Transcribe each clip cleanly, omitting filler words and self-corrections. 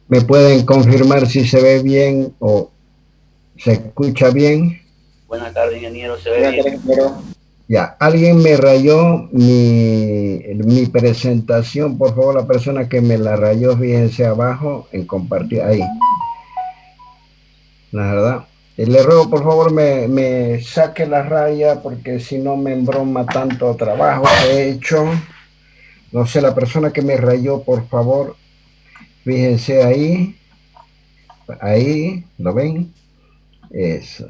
¿Me pueden confirmar si se ve bien o se escucha bien? Buenas tardes, ingeniero. Se ve bien. Ya, alguien me rayó mi presentación. Por favor, la persona que me la rayó, fíjense abajo en compartir ahí. La verdad. Le ruego, por favor, me saque la raya porque si no me embroma tanto trabajo que he hecho. No sé, la persona que me rayó, por favor, fíjense ahí. Ahí, ¿lo ven? Eso.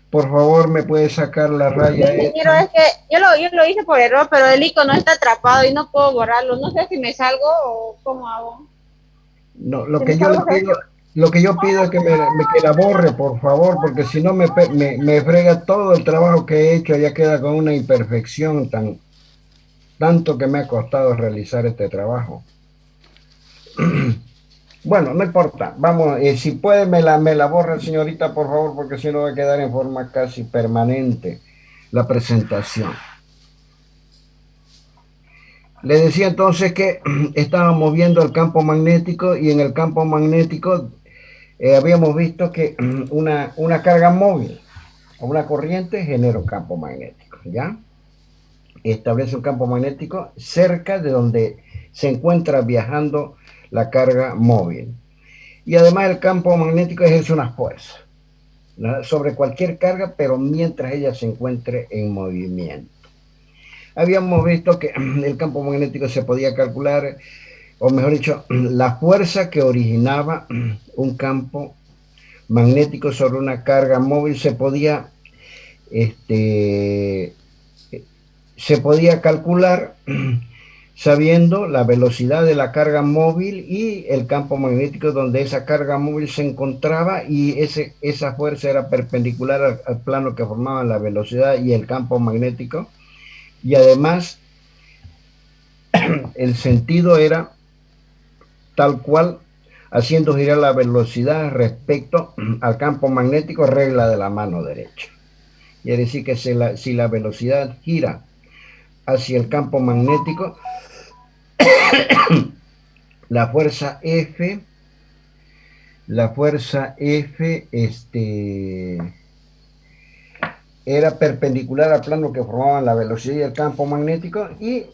Por favor, me puede sacar la raya Ingeniero, esa. es que yo lo hice por error, pero el icono está atrapado y no puedo borrarlo. No sé si me salgo o cómo hago. No, Si me salgo, lo que yo pido es que que la borre, por favor, porque si no me frega todo el trabajo que he hecho, ya queda con una imperfección tanto que me ha costado realizar este trabajo. Bueno, no importa. Vamos, si puede me la borra, señorita, por favor, porque si no va a quedar en forma casi permanente la presentación. Le decía entonces que estábamos viendo el campo magnético y en el campo magnético habíamos visto que una carga móvil o una corriente genera un campo magnético, ¿ya? Establece un campo magnético cerca de donde se encuentra viajando la carga móvil. Y además el campo magnético ejerce una fuerza, ¿no?, sobre cualquier carga, pero mientras ella se encuentre en movimiento. Habíamos visto que el campo magnético se podía calcular, o mejor dicho, la fuerza que originaba un campo magnético sobre una carga móvil se podía calcular sabiendo la velocidad de la carga móvil y el campo magnético donde esa carga móvil se encontraba, y esa fuerza era perpendicular al plano que formaban la velocidad y el campo magnético, y además el sentido era tal cual, haciendo girar la velocidad respecto al campo magnético, regla de la mano derecha. Quiere decir que si la velocidad gira hacia el campo magnético, la fuerza F, era perpendicular al plano que formaban la velocidad y el campo magnético, y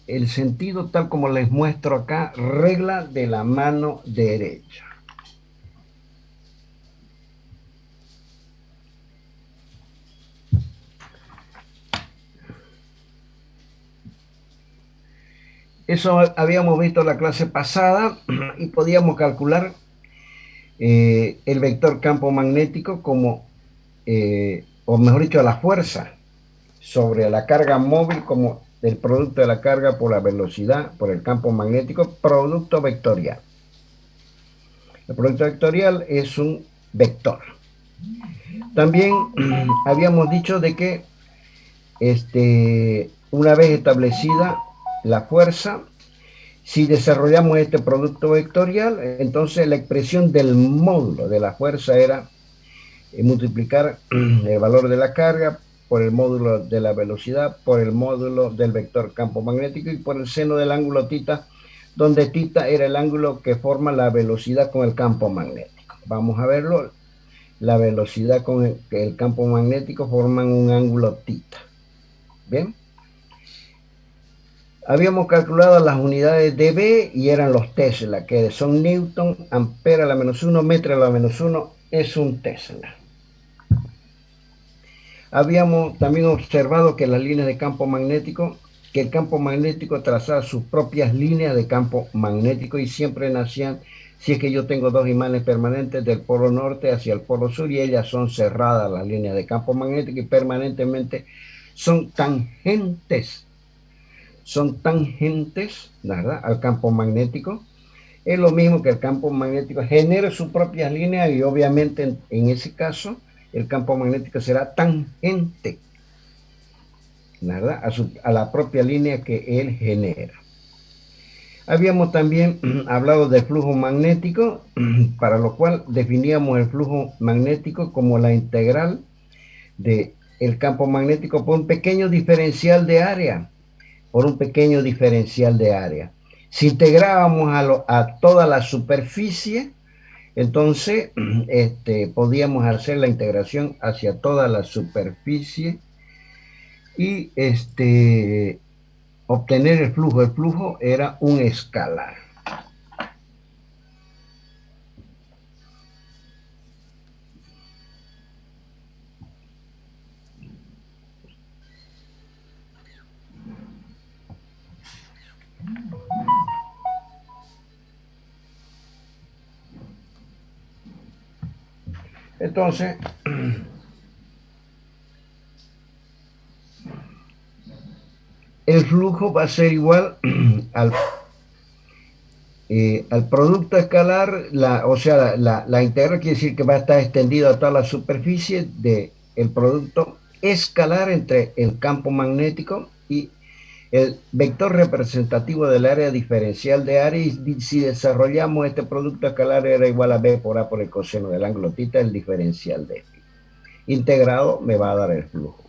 el sentido tal como les muestro acá, regla de la mano derecha. Eso habíamos visto en la clase pasada y podíamos calcular el vector campo magnético como, o mejor dicho, la fuerza sobre la carga móvil como el producto de la carga por la velocidad, por el campo magnético, producto vectorial. El producto vectorial es un vector. También habíamos dicho de que una vez establecida la fuerza, si desarrollamos este producto vectorial, entonces la expresión del módulo de la fuerza era multiplicar el valor de la carga por el módulo de la velocidad, por el módulo del vector campo magnético y por el seno del ángulo θ, donde θ era el ángulo que forma la velocidad con el campo magnético. Vamos a verlo. La velocidad con el campo magnético forman un ángulo θ. Bien. Habíamos calculado las unidades de B y eran los Tesla, que son Newton, ampera a la -1, metro a la -1 es un Tesla. Habíamos también observado que las líneas de campo magnético, que el campo magnético trazaba sus propias líneas de campo magnético y siempre nacían, si es que yo tengo dos imanes permanentes del polo norte hacia el polo sur, y ellas son cerradas las líneas de campo magnético y permanentemente son tangentes, ¿verdad?, al campo magnético. Es lo mismo que el campo magnético genera sus propias líneas y obviamente en ese caso el campo magnético será tangente, ¿verdad? A la propia línea que él genera. Habíamos también hablado del flujo magnético, para lo cual definíamos el flujo magnético como la integral del campo magnético por un pequeño diferencial de área, Si integrábamos a toda la superficie, entonces podíamos hacer la integración hacia toda la superficie y obtener el flujo. El flujo era un escalar. Entonces, el flujo va a ser igual al producto escalar, la integral quiere decir que va a estar extendido a toda la superficie del producto escalar entre el campo magnético y el vector representativo del área diferencial de área, y si desarrollamos este producto escalar era igual a B por A por el coseno del ángulo θ, el diferencial de phi. Integrado me va a dar el flujo.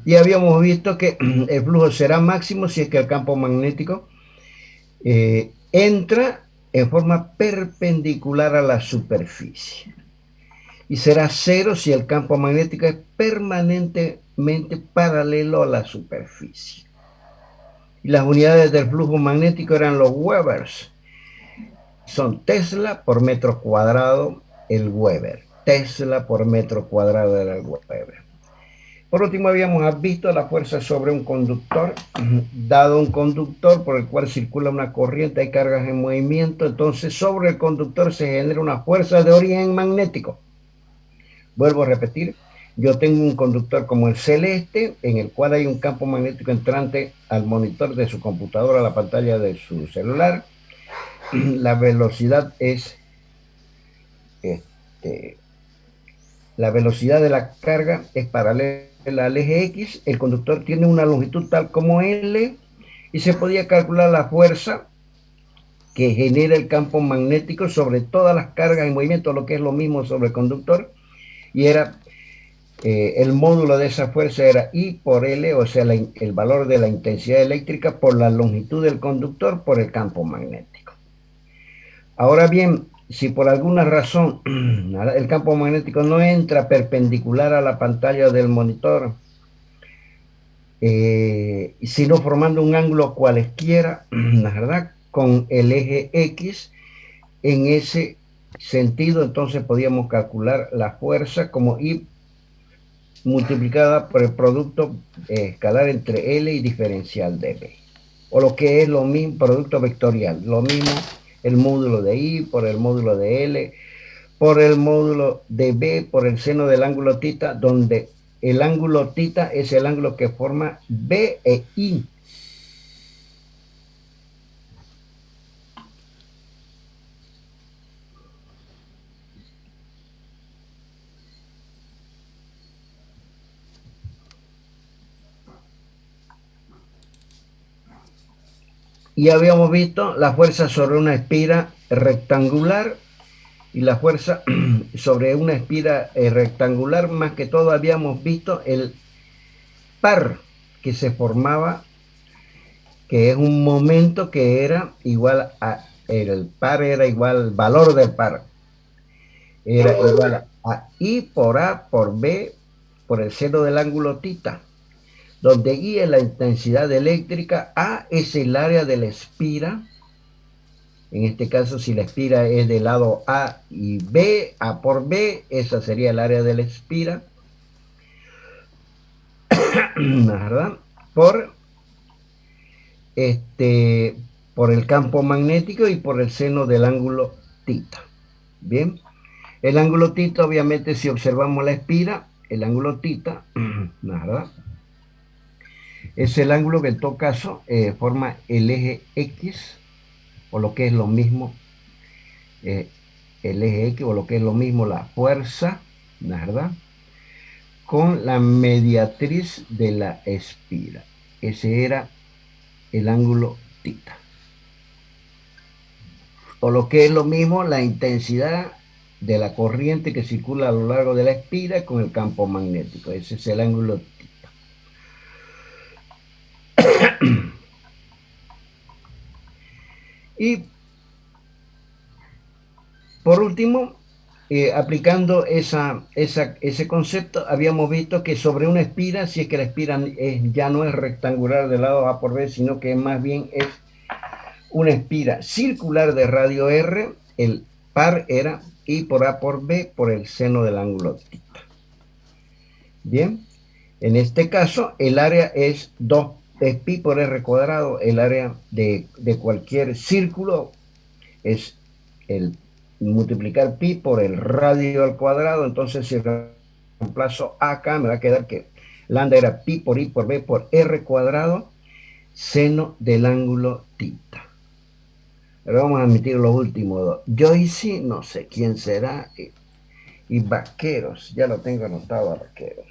Y habíamos visto que el flujo será máximo si es que el campo magnético entra en forma perpendicular a la superficie. Y será cero si el campo magnético es permanentemente paralelo a la superficie. Y las unidades del flujo magnético eran los Webers. Son Tesla por metro cuadrado el Weber. Tesla por metro cuadrado era el Weber. Por último, habíamos visto la fuerza sobre un conductor. Dado un conductor por el cual circula una corriente, hay cargas en movimiento, entonces sobre el conductor se genera una fuerza de origen magnético. Vuelvo a repetir, yo tengo un conductor como el celeste, en el cual hay un campo magnético entrante al monitor de su computadora, a la pantalla de su celular. La velocidad es la velocidad de la carga es paralela al eje X. El conductor tiene una longitud tal como L y se podía calcular la fuerza que genera el campo magnético sobre todas las cargas en movimiento, lo que es lo mismo sobre el conductor, y era el módulo de esa fuerza era I por L, o sea, el valor de la intensidad eléctrica por la longitud del conductor por el campo magnético. Ahora bien, si por alguna razón el campo magnético no entra perpendicular a la pantalla del monitor, sino formando un ángulo cualesquiera, ¿verdad?, con el eje X, en ese sentido, entonces podíamos calcular la fuerza como I multiplicada por el producto escalar entre L y diferencial de B. O lo que es lo mismo, producto vectorial, lo mismo el módulo de I por el módulo de L, por el módulo de B, por el seno del ángulo θ, donde el ángulo θ es el ángulo que forma B e I. Y habíamos visto la fuerza sobre una espira rectangular y la fuerza sobre una espira rectangular. Más que todo habíamos visto el par que se formaba, que es un momento que era igual a, el par era igual, el valor del par era igual a I por A por B por el seno del ángulo θ, donde I es la intensidad eléctrica, A es el área de la espira. En este caso, si la espira es del lado A y B, A por B, esa sería el área de la espira, ¿verdad? Por el campo magnético y por el seno del ángulo θ. Bien, el ángulo θ, obviamente, si observamos la espira, el ángulo θ, ¿verdad?, es el ángulo que en todo caso forma el eje X, o lo que es lo mismo, el eje X, o lo que es lo mismo la fuerza, ¿verdad?, con la mediatriz de la espira. Ese era el ángulo tita. O lo que es lo mismo la intensidad de la corriente que circula a lo largo de la espira con el campo magnético. Ese es el ángulo tita. Y por último, aplicando ese concepto, habíamos visto que sobre una espira, si es que la espira ya no es rectangular del lado A por B, sino que más bien es una espira circular de radio R, el par era I por A por B por el seno del ángulo tita. Bien, en este caso el área es pi por R cuadrado. El área de cualquier círculo es el multiplicar pi por el radio al cuadrado. Entonces si reemplazo acá me va a quedar que lambda era pi por I por B por R cuadrado seno del ángulo tita. Ahora vamos a admitir los últimos dos. Joyce, no sé quién será, y Vaqueros, ya lo tengo anotado a Vaqueros.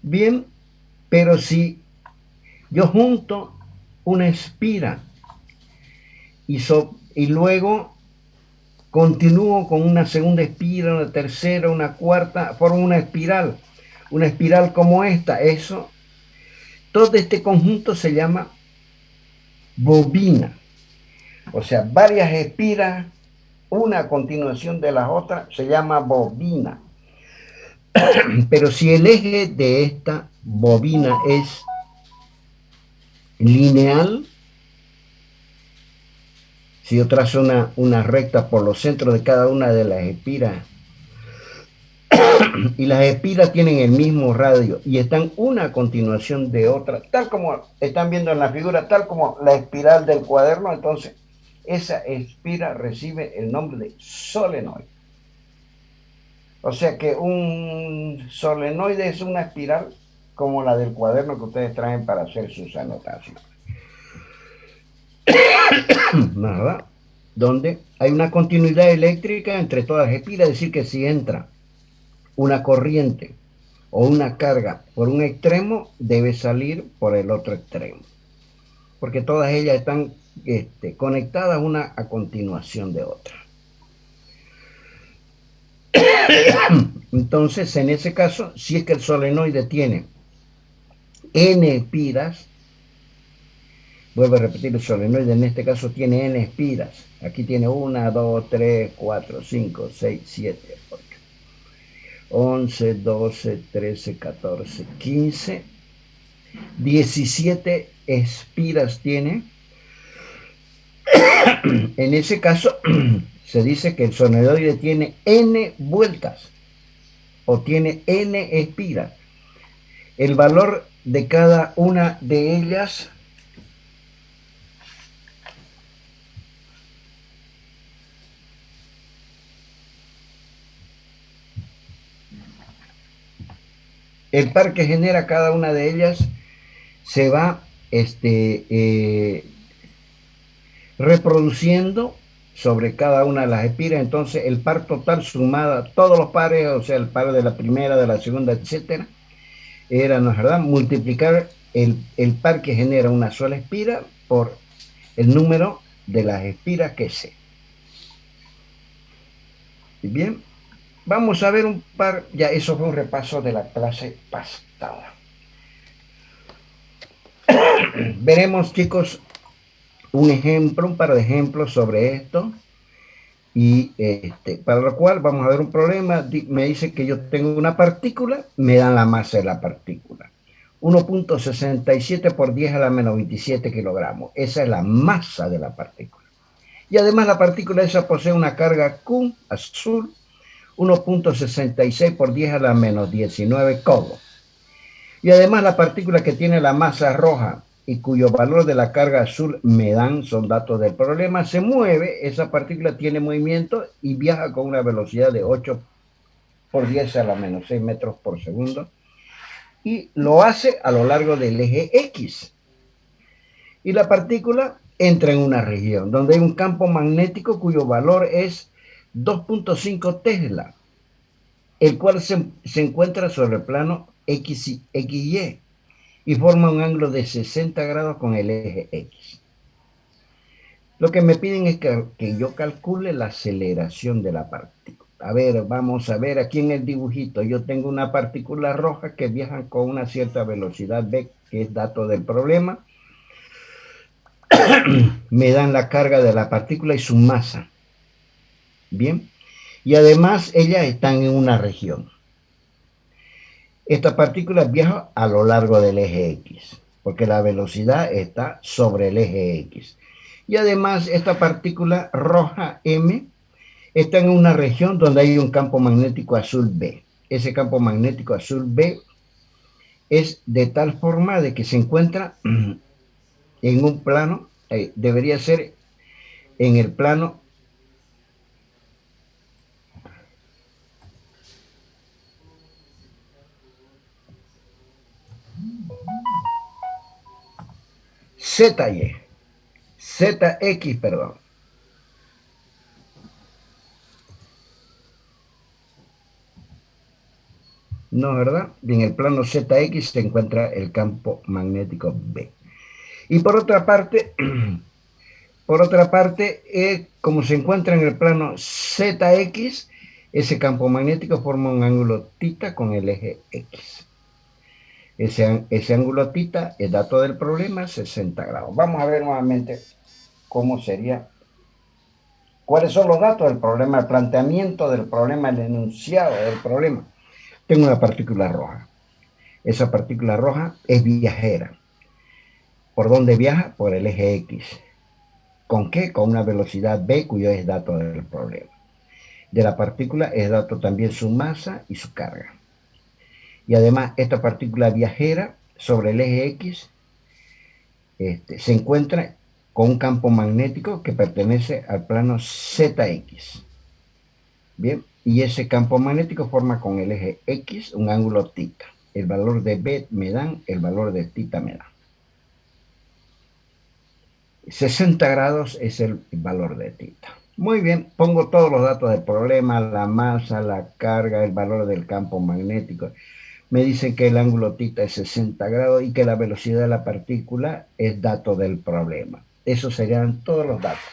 Bien, pero si yo junto una espira y luego continúo con una segunda espira, una tercera, una cuarta, formo una espiral como esta, todo este conjunto se llama bobina. O sea, varias espiras, una a continuación de las otras, se llama bobina. Pero si el eje de esta bobina es lineal, si yo trazo una recta por los centros de cada una de las espiras, y las espiras tienen el mismo radio y están una a continuación de otra, tal como están viendo en la figura, tal como la espiral del cuaderno, entonces esa espira recibe el nombre de solenoide. O sea que un solenoide es una espiral como la del cuaderno que ustedes traen para hacer sus anotaciones. ¿Verdad? Donde hay una continuidad eléctrica entre todas las espiras, es decir, que si entra una corriente o una carga por un extremo, debe salir por el otro extremo, porque todas ellas están conectadas una a continuación de otra. Entonces, en ese caso, si es que el solenoide tiene n espiras, vuelvo a repetir, el solenoide en este caso tiene n espiras. Aquí tiene 1, 2, 3, 4, 5, 6, 7, 8, 11, 12, 13, 14, 15, 17 espiras tiene. En ese caso se dice que el solenoide tiene n vueltas o tiene n espiras. El valor de cada una de ellas el par que genera cada una de ellas se va reproduciendo sobre cada una de las espiras. Entonces el par total sumada, todos los pares, o sea, el par de la primera, de la segunda, etcétera, era, ¿no es verdad?, multiplicar el par que genera una sola espira por el número de las espiras que sé. Bien, vamos a ver un par, ya eso fue un repaso de la clase pasada. Veremos, chicos, un par de ejemplos sobre esto, y para lo cual vamos a ver un problema. Me dice que yo tengo una partícula, me dan la masa de la partícula, 1.67 por 10 a la menos 27 kilogramos. Esa es la masa de la partícula. Y además la partícula esa posee una carga Q azul, 1.66 por 10 a la menos 19 colos. Y además la partícula que tiene la masa roja y cuyo valor de la carga azul me dan, son datos del problema, se mueve, esa partícula tiene movimiento y viaja con una velocidad de 8 por 10 a la menos 6 metros por segundo. y lo hace a lo largo del eje X. Y la partícula entra en una región donde hay un campo magnético cuyo valor es 2.5 Tesla, el cual se encuentra sobre el plano XY y forma un ángulo de 60 grados con el eje X. Lo que me piden es que yo calcule la aceleración de la partícula. A ver, vamos a ver aquí en el dibujito. Yo tengo una partícula roja que viaja con una cierta velocidad v, que es dato del problema. Me dan la carga de la partícula y su masa. Bien. Y además ellas están en una región. Esta partícula viaja a lo largo del eje X, porque la velocidad está sobre el eje X. Y además esta partícula roja M está en una región donde hay un campo magnético azul B. Ese campo magnético azul B es de tal forma de que se encuentra en un plano, debería ser en el plano ZY, ZX, perdón. No, ¿verdad? En el plano ZX se encuentra el campo magnético B. Y por otra parte, como se encuentra en el plano ZX, ese campo magnético forma un ángulo θ con el eje X. Ese ángulo θ es dato del problema, 60 grados. Vamos a ver nuevamente cómo sería, cuáles son los datos del problema, el planteamiento del problema, el enunciado del problema. Tengo una partícula roja. Esa partícula roja es viajera. ¿Por dónde viaja? Por el eje X. ¿Con qué? Con una velocidad v, cuyo es dato del problema. De la partícula es dato también su masa y su carga. Y además esta partícula viajera sobre el eje X se encuentra con un campo magnético que pertenece al plano ZX. Bien, y ese campo magnético forma con el eje X un ángulo θ. El valor de B me dan, el valor de θ me da. 60 grados es el valor de θ. Muy bien, pongo todos los datos del problema, la masa, la carga, el valor del campo magnético. Me dicen que el ángulo θ es 60 grados y que la velocidad de la partícula es dato del problema. Esos serían todos los datos.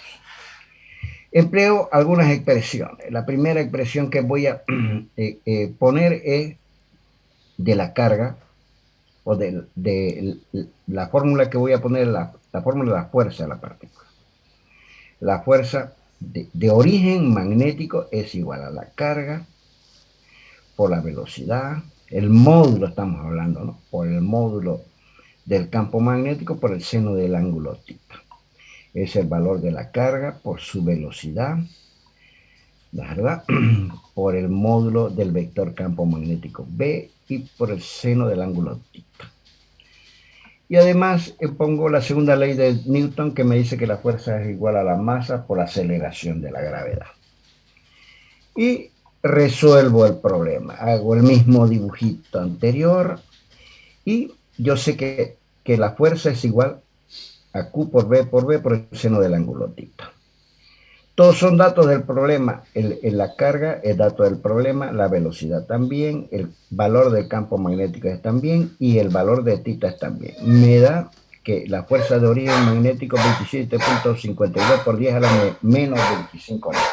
Empleo algunas expresiones. La primera expresión que voy a poner es de la carga, o de la fórmula que voy a poner, la fórmula de la fuerza de la partícula. La fuerza de origen magnético es igual a la carga por la velocidad, el módulo estamos hablando, ¿no? Por el módulo del campo magnético por el seno del ángulo θ. Es el valor de la carga por su velocidad, ¿verdad? Por el módulo del vector campo magnético B y por el seno del ángulo θ. Y además pongo la segunda ley de Newton que me dice que la fuerza es igual a la masa por la aceleración de la gravedad. Y resuelvo el problema. Hago el mismo dibujito anterior y yo sé que la fuerza es igual a Q por B por el seno del ángulo θ. Todos son datos del problema. La carga es dato del problema, la velocidad también, el valor del campo magnético es también y el valor de θ es también. Me da que la fuerza de origen magnético 27.52 por 10 a la menos 25 newton.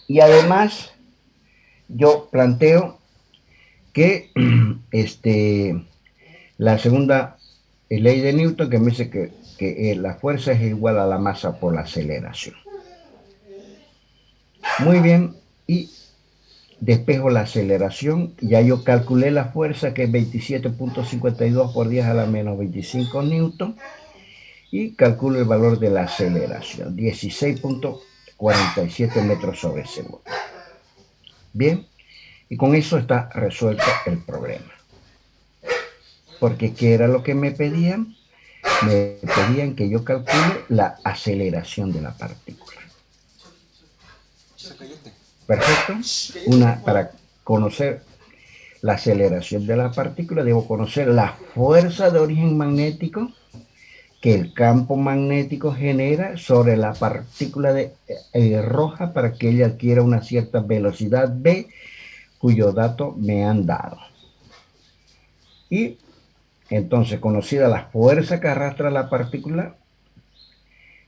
Y además yo planteo que la segunda ley de Newton que me dice que la fuerza es igual a la masa por la aceleración. Muy bien, y despejo la aceleración. Ya yo calculé la fuerza que es 27.52 por 10 a la menos 25 newton y calculo el valor de la aceleración, 16.47 metros sobre segundo. Bien, y con eso está resuelto el problema. Porque ¿qué era lo que me pedían? Me pedían que yo calcule la aceleración de la partícula. Perfecto. Para conocer la aceleración de la partícula, debo conocer la fuerza de origen magnético que el campo magnético genera sobre la partícula roja para que ella adquiera una cierta velocidad v, cuyo dato me han dado. Y entonces, conocida la fuerza que arrastra la partícula,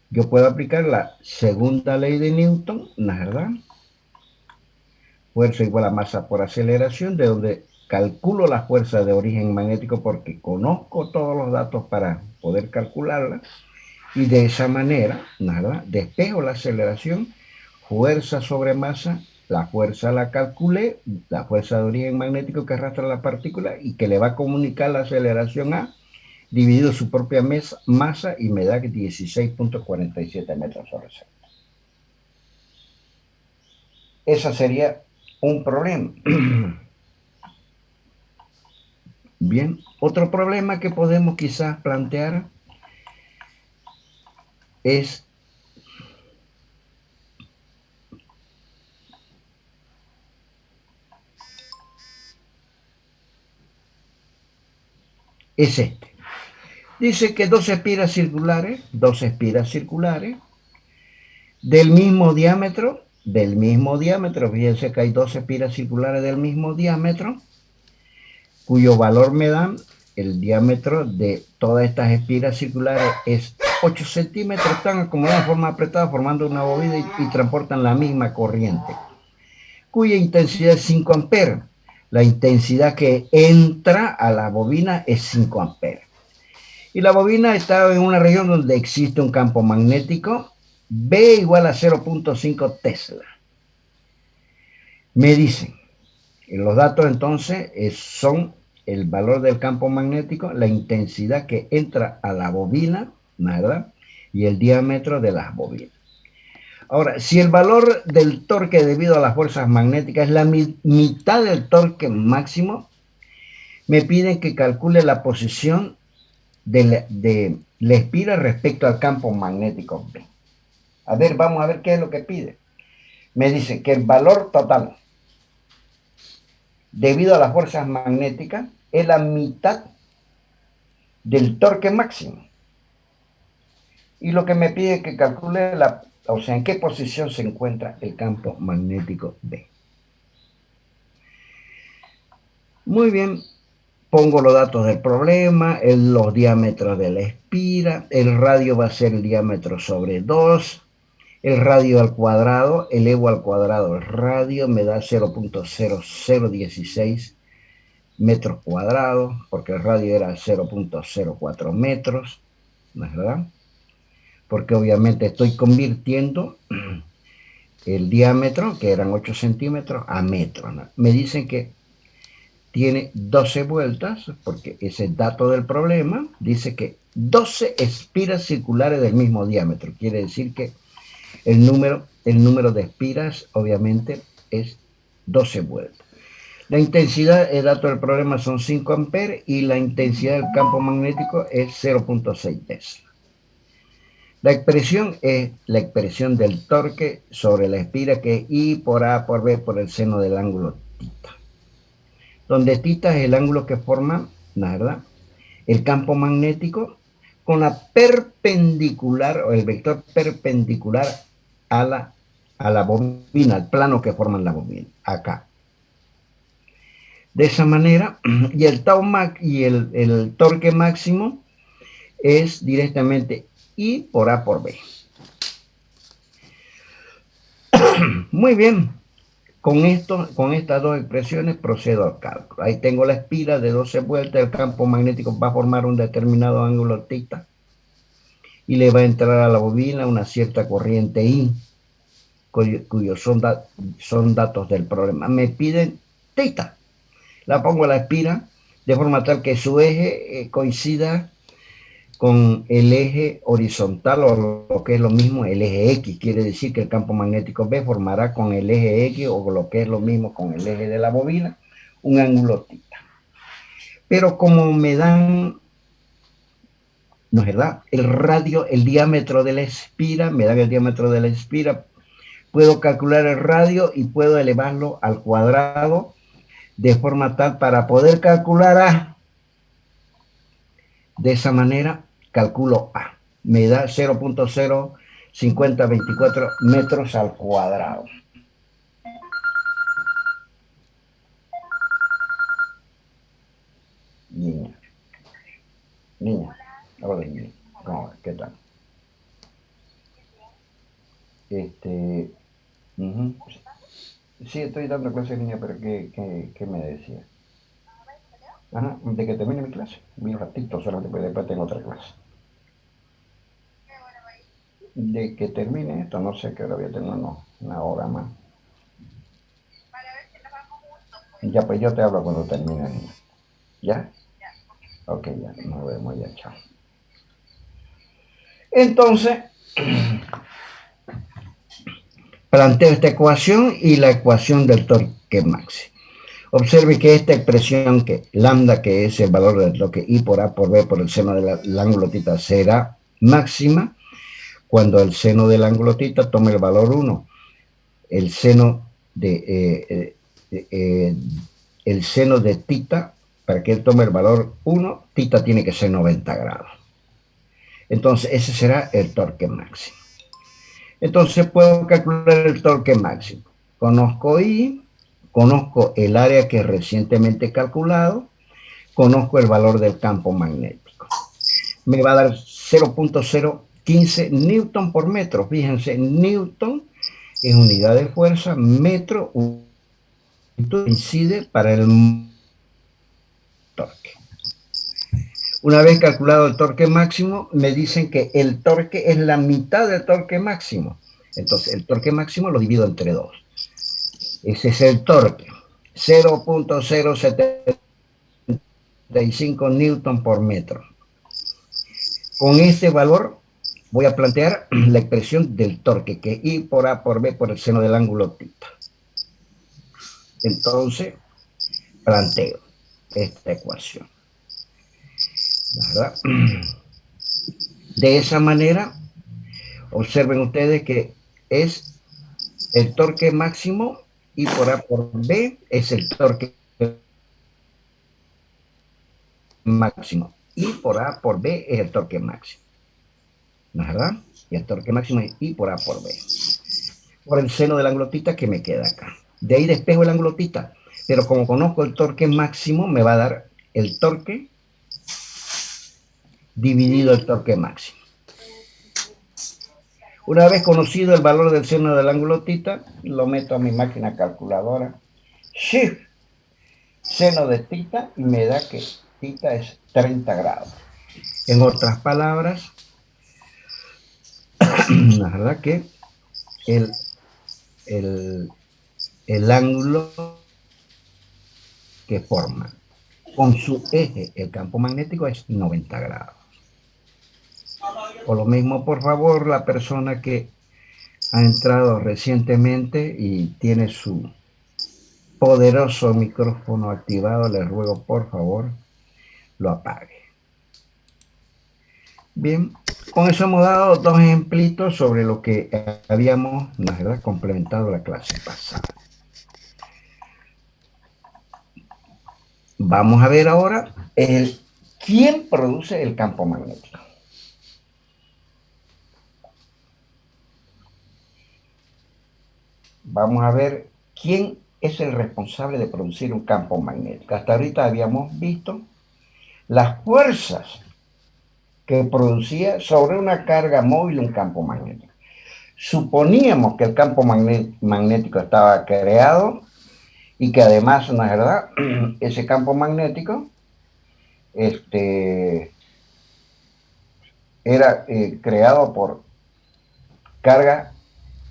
yo puedo aplicar la segunda ley de Newton, ¿no es verdad? Fuerza igual a masa por aceleración, de donde calculo la fuerza de origen magnético porque conozco todos los datos para poder calcularla, y de esa manera, ¿no es verdad?, despejo la aceleración, fuerza sobre masa, la fuerza la calculé, la fuerza de origen magnético que arrastra la partícula y que le va a comunicar la aceleración a, dividido su propia masa, y me da 16.47 metros sobre segundo. Ese sería un problema. Bien, otro problema que podemos quizás plantear es este. Dice que dos espiras circulares del mismo diámetro, fíjense que hay dos espiras circulares del mismo diámetro, cuyo valor me dan, el diámetro de todas estas espiras circulares es 8 centímetros, están acomodadas de forma apretada formando una bobina y transportan la misma corriente, cuya intensidad es 5 amperes. La intensidad que entra a la bobina es 5 amperes. Y la bobina está en una región donde existe un campo magnético B igual a 0.5 Tesla. Me dicen, los datos entonces son el valor del campo magnético, la intensidad que entra a la bobina, ¿verdad?, y el diámetro de las bobinas. Ahora, si el valor del torque debido a las fuerzas magnéticas es la mitad del torque máximo, me piden que calcule la posición de la espira respecto al campo magnético B. A ver, vamos a ver qué es lo que pide. Me dice que el valor total debido a las fuerzas magnéticas es la mitad del torque máximo. Y lo que me pide es que calcule en qué posición se encuentra el campo magnético B. Muy bien. Pongo los datos del problema, los diámetros de la espira, el radio va a ser el diámetro sobre 2, el radio al cuadrado, elevo al cuadrado el radio, me da 0.0016 metros cuadrados, porque el radio era 0.04 metros, ¿no es verdad? Porque obviamente estoy convirtiendo el diámetro, que eran 8 centímetros, a metros, ¿no? Me dicen que tiene 12 vueltas, porque ese dato del problema dice que 12 espiras circulares del mismo diámetro. Quiere decir que el número de espiras obviamente es 12 vueltas. La intensidad, el dato del problema son 5 amperes y la intensidad del campo magnético es 0.6 Tesla. La expresión es la expresión del torque sobre la espira, que es I por A por B por el seno del ángulo tita, donde tita es el ángulo que forma, ¿la verdad?, el campo magnético con la perpendicular o el vector perpendicular a la bobina, al plano que forman la bobina, acá. De esa manera, y el tau max y el torque máximo es directamente I por A por B. Muy bien. Con estas dos expresiones procedo al cálculo. Ahí tengo la espira de 12 vueltas, el campo magnético va a formar un determinado ángulo tita y le va a entrar a la bobina una cierta corriente I, cuyos son datos del problema. Me piden tita. La pongo a la espira de forma tal que su eje coincida con el eje horizontal, o lo que es lo mismo, el eje X. Quiere decir que el campo magnético B formará con el eje X, o lo que es lo mismo con el eje de la bobina, un ángulo tita. Pero como me dan, ¿no es verdad?, el radio, el diámetro de la espira, me dan el diámetro de la espira, puedo calcular el radio y puedo elevarlo al cuadrado de forma tal para poder calcular A. De esa manera calculo A. Me da 0.05024 metros al cuadrado. Niña. Niña. Hola, niña. ¿Cómo? ¿Qué tal? Sí, estoy dando clases, niña, pero ¿qué me decía? Ajá, de que termine mi clase. Un ratito solamente, porque después tengo otra clase. De que termine esto, no sé qué hora voy a tener, no, una hora más. Ya, pues yo te hablo cuando termine, niña. ¿Ya? Ok, ya, nos vemos ya, chao. Entonces, planteo esta ecuación y la ecuación del torque máximo. Observe que esta expresión que lambda, que es el valor del torque I por A por B por el seno del ángulo θ, será máxima cuando el seno del ángulo θ tome el valor 1. El seno el seno de θ, para que él tome el valor 1, θ tiene que ser 90 grados. Entonces, ese será el torque máximo. Entonces, puedo calcular el torque máximo. Conozco I, conozco el área que recientemente calculado, conozco el valor del campo magnético. Me va a dar 0.015 newton por metro. Fíjense, newton es unidad de fuerza, metro incide para el torque. Una vez calculado el torque máximo, me dicen que el torque es la mitad del torque máximo. Entonces, el torque máximo lo divido entre 2. Ese es el torque. 0.075 newton por metro. Con este valor voy a plantear la expresión del torque, que es I por A por B por el seno del ángulo θ. Entonces, planteo esta ecuación. ¿Verdad? De esa manera, observen ustedes que es el torque máximo, I por A por B es el torque máximo. I por A por B es el torque máximo. ¿Verdad? Y el torque máximo es I por A por B. Por el seno del ángulo θ que me queda acá. De ahí despejo el ángulo θ. Pero como conozco el torque máximo, me va a dar el torque dividido el torque máximo. Una vez conocido el valor del seno del ángulo θ, lo meto a mi máquina calculadora. Shift seno de θ y me da que θ es 30 grados. En otras palabras, la verdad que el ángulo que forma con su eje el campo magnético es 90 grados. O lo mismo, por favor, la persona que ha entrado recientemente y tiene su poderoso micrófono activado, les ruego por favor lo apague. Bien, con eso hemos dado dos ejemplitos sobre lo que habíamos, la verdad, complementado la clase pasada. Vamos a ver ahora quién produce el campo magnético. Vamos a ver quién es el responsable de producir un campo magnético. Hasta ahorita habíamos visto las fuerzas que producía sobre una carga móvil un campo magnético. Suponíamos que el campo magnético estaba creado y que además, ¿no es verdad? Ese campo magnético era creado por carga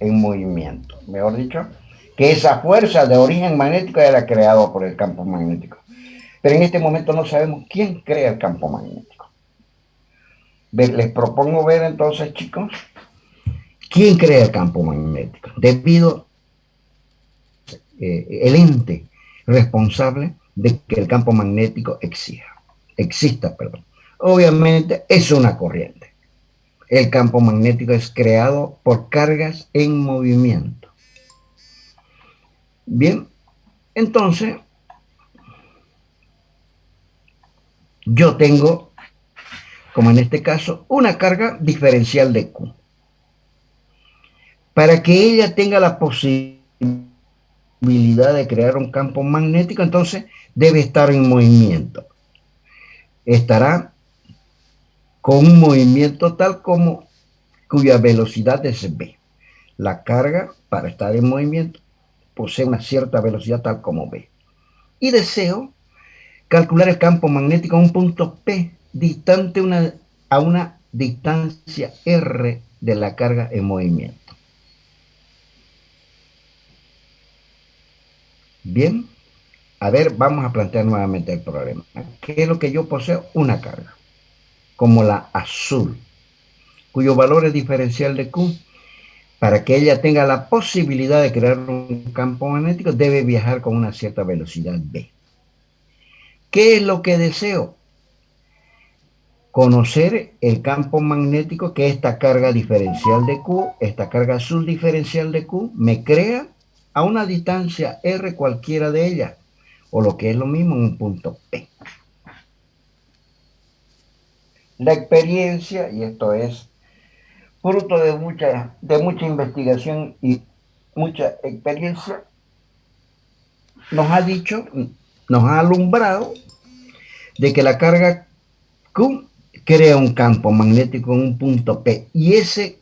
en movimiento. Mejor dicho, que esa fuerza de origen magnético era creada por el campo magnético. Pero en este momento no sabemos quién crea el campo magnético. Les propongo ver entonces, chicos, quién crea el campo magnético. Debido el ente responsable de que el campo magnético exista. Obviamente es una corriente. El campo magnético es creado por cargas en movimiento. Bien, entonces yo tengo, como en este caso, una carga diferencial de Q. Para que ella tenga la posibilidad de crear un campo magnético, entonces debe estar en movimiento. Estará con un movimiento tal como cuya velocidad es v. La carga, para estar en movimiento, posee una cierta velocidad tal como v. Y deseo calcular el campo magnético a un punto P, distante a una distancia R de la carga en movimiento. Bien, a ver, vamos a plantear nuevamente el problema. ¿Qué es lo que yo poseo? Una carga, como la azul, cuyo valor es diferencial de Q. Para que ella tenga la posibilidad de crear un campo magnético, debe viajar con una cierta velocidad v. ¿Qué es lo que deseo? Conocer el campo magnético que esta carga diferencial de Q, esta carga azul diferencial de Q, me crea a una distancia R cualquiera de ellas, o lo que es lo mismo en un punto P. La experiencia, y esto es fruto de mucha investigación y mucha experiencia, nos ha dicho, nos ha alumbrado de que la carga Q crea un campo magnético en un punto P, y ese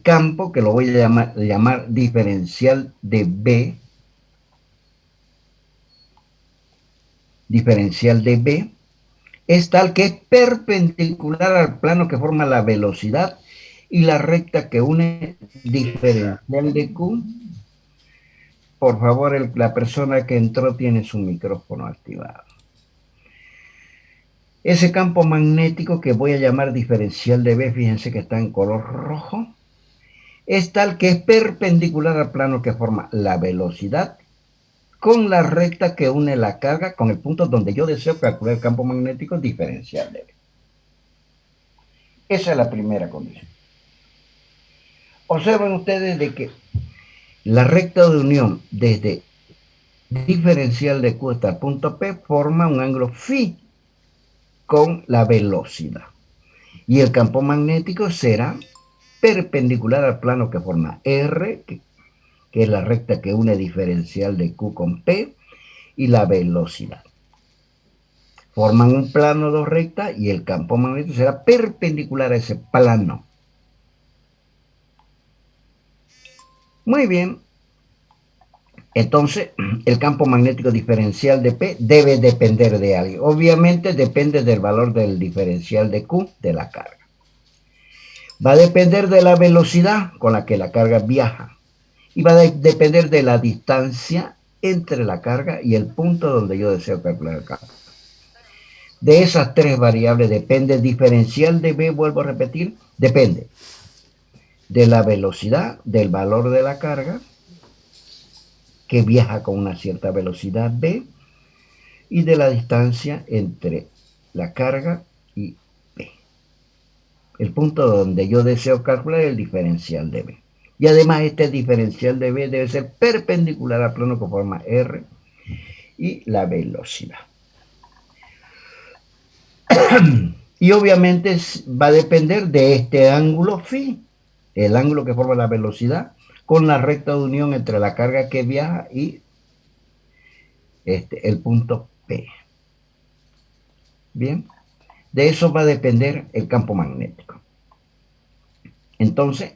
campo, que lo voy a llamar diferencial de B, es tal que es perpendicular al plano que forma la velocidad y la recta que une diferencial de Q. Por favor, la persona que entró tiene su micrófono activado. Ese campo magnético que voy a llamar diferencial de B, fíjense que está en color rojo, es tal que es perpendicular al plano que forma la velocidad con la recta que une la carga con el punto donde yo deseo calcular el campo magnético diferencial de B. Esa es la primera condición. Observen ustedes de que la recta de unión desde diferencial de Q hasta el punto P forma un ángulo phi con la velocidad. Y el campo magnético será perpendicular al plano que forma R, que es la recta que une diferencial de Q con P, y la velocidad. Forman un plano, dos rectas, y el campo magnético será perpendicular a ese plano. Muy bien. Entonces, el campo magnético diferencial de P debe depender de algo. Obviamente depende del valor del diferencial de Q de la carga. Va a depender de la velocidad con la que la carga viaja. Y va a depender de la distancia entre la carga y el punto donde yo deseo calcular el campo. De esas tres variables depende el diferencial de B, vuelvo a repetir, depende de la velocidad, del valor de la carga, que viaja con una cierta velocidad v, y de la distancia entre la carga y p. El punto donde yo deseo calcular el diferencial de b. Y además este diferencial de b debe ser perpendicular al plano que forma r y la velocidad. Y obviamente va a depender de este ángulo phi, el ángulo que forma la velocidad, con la recta de unión entre la carga que viaja y el punto P. Bien, de eso va a depender el campo magnético. Entonces,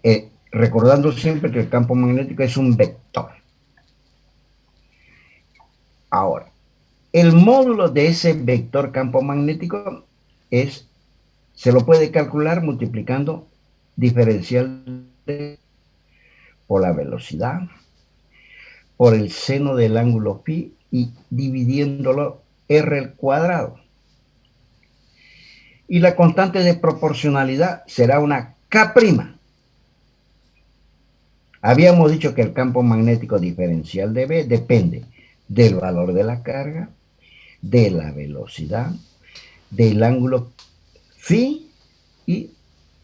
recordando siempre que el campo magnético es un vector. Ahora, el módulo de ese vector campo magnético se lo puede calcular multiplicando diferencial por la velocidad, por el seno del ángulo phi y dividiéndolo r al cuadrado. Y la constante de proporcionalidad será una K'. Habíamos dicho que el campo magnético diferencial de B depende del valor de la carga, de la velocidad, del ángulo phi y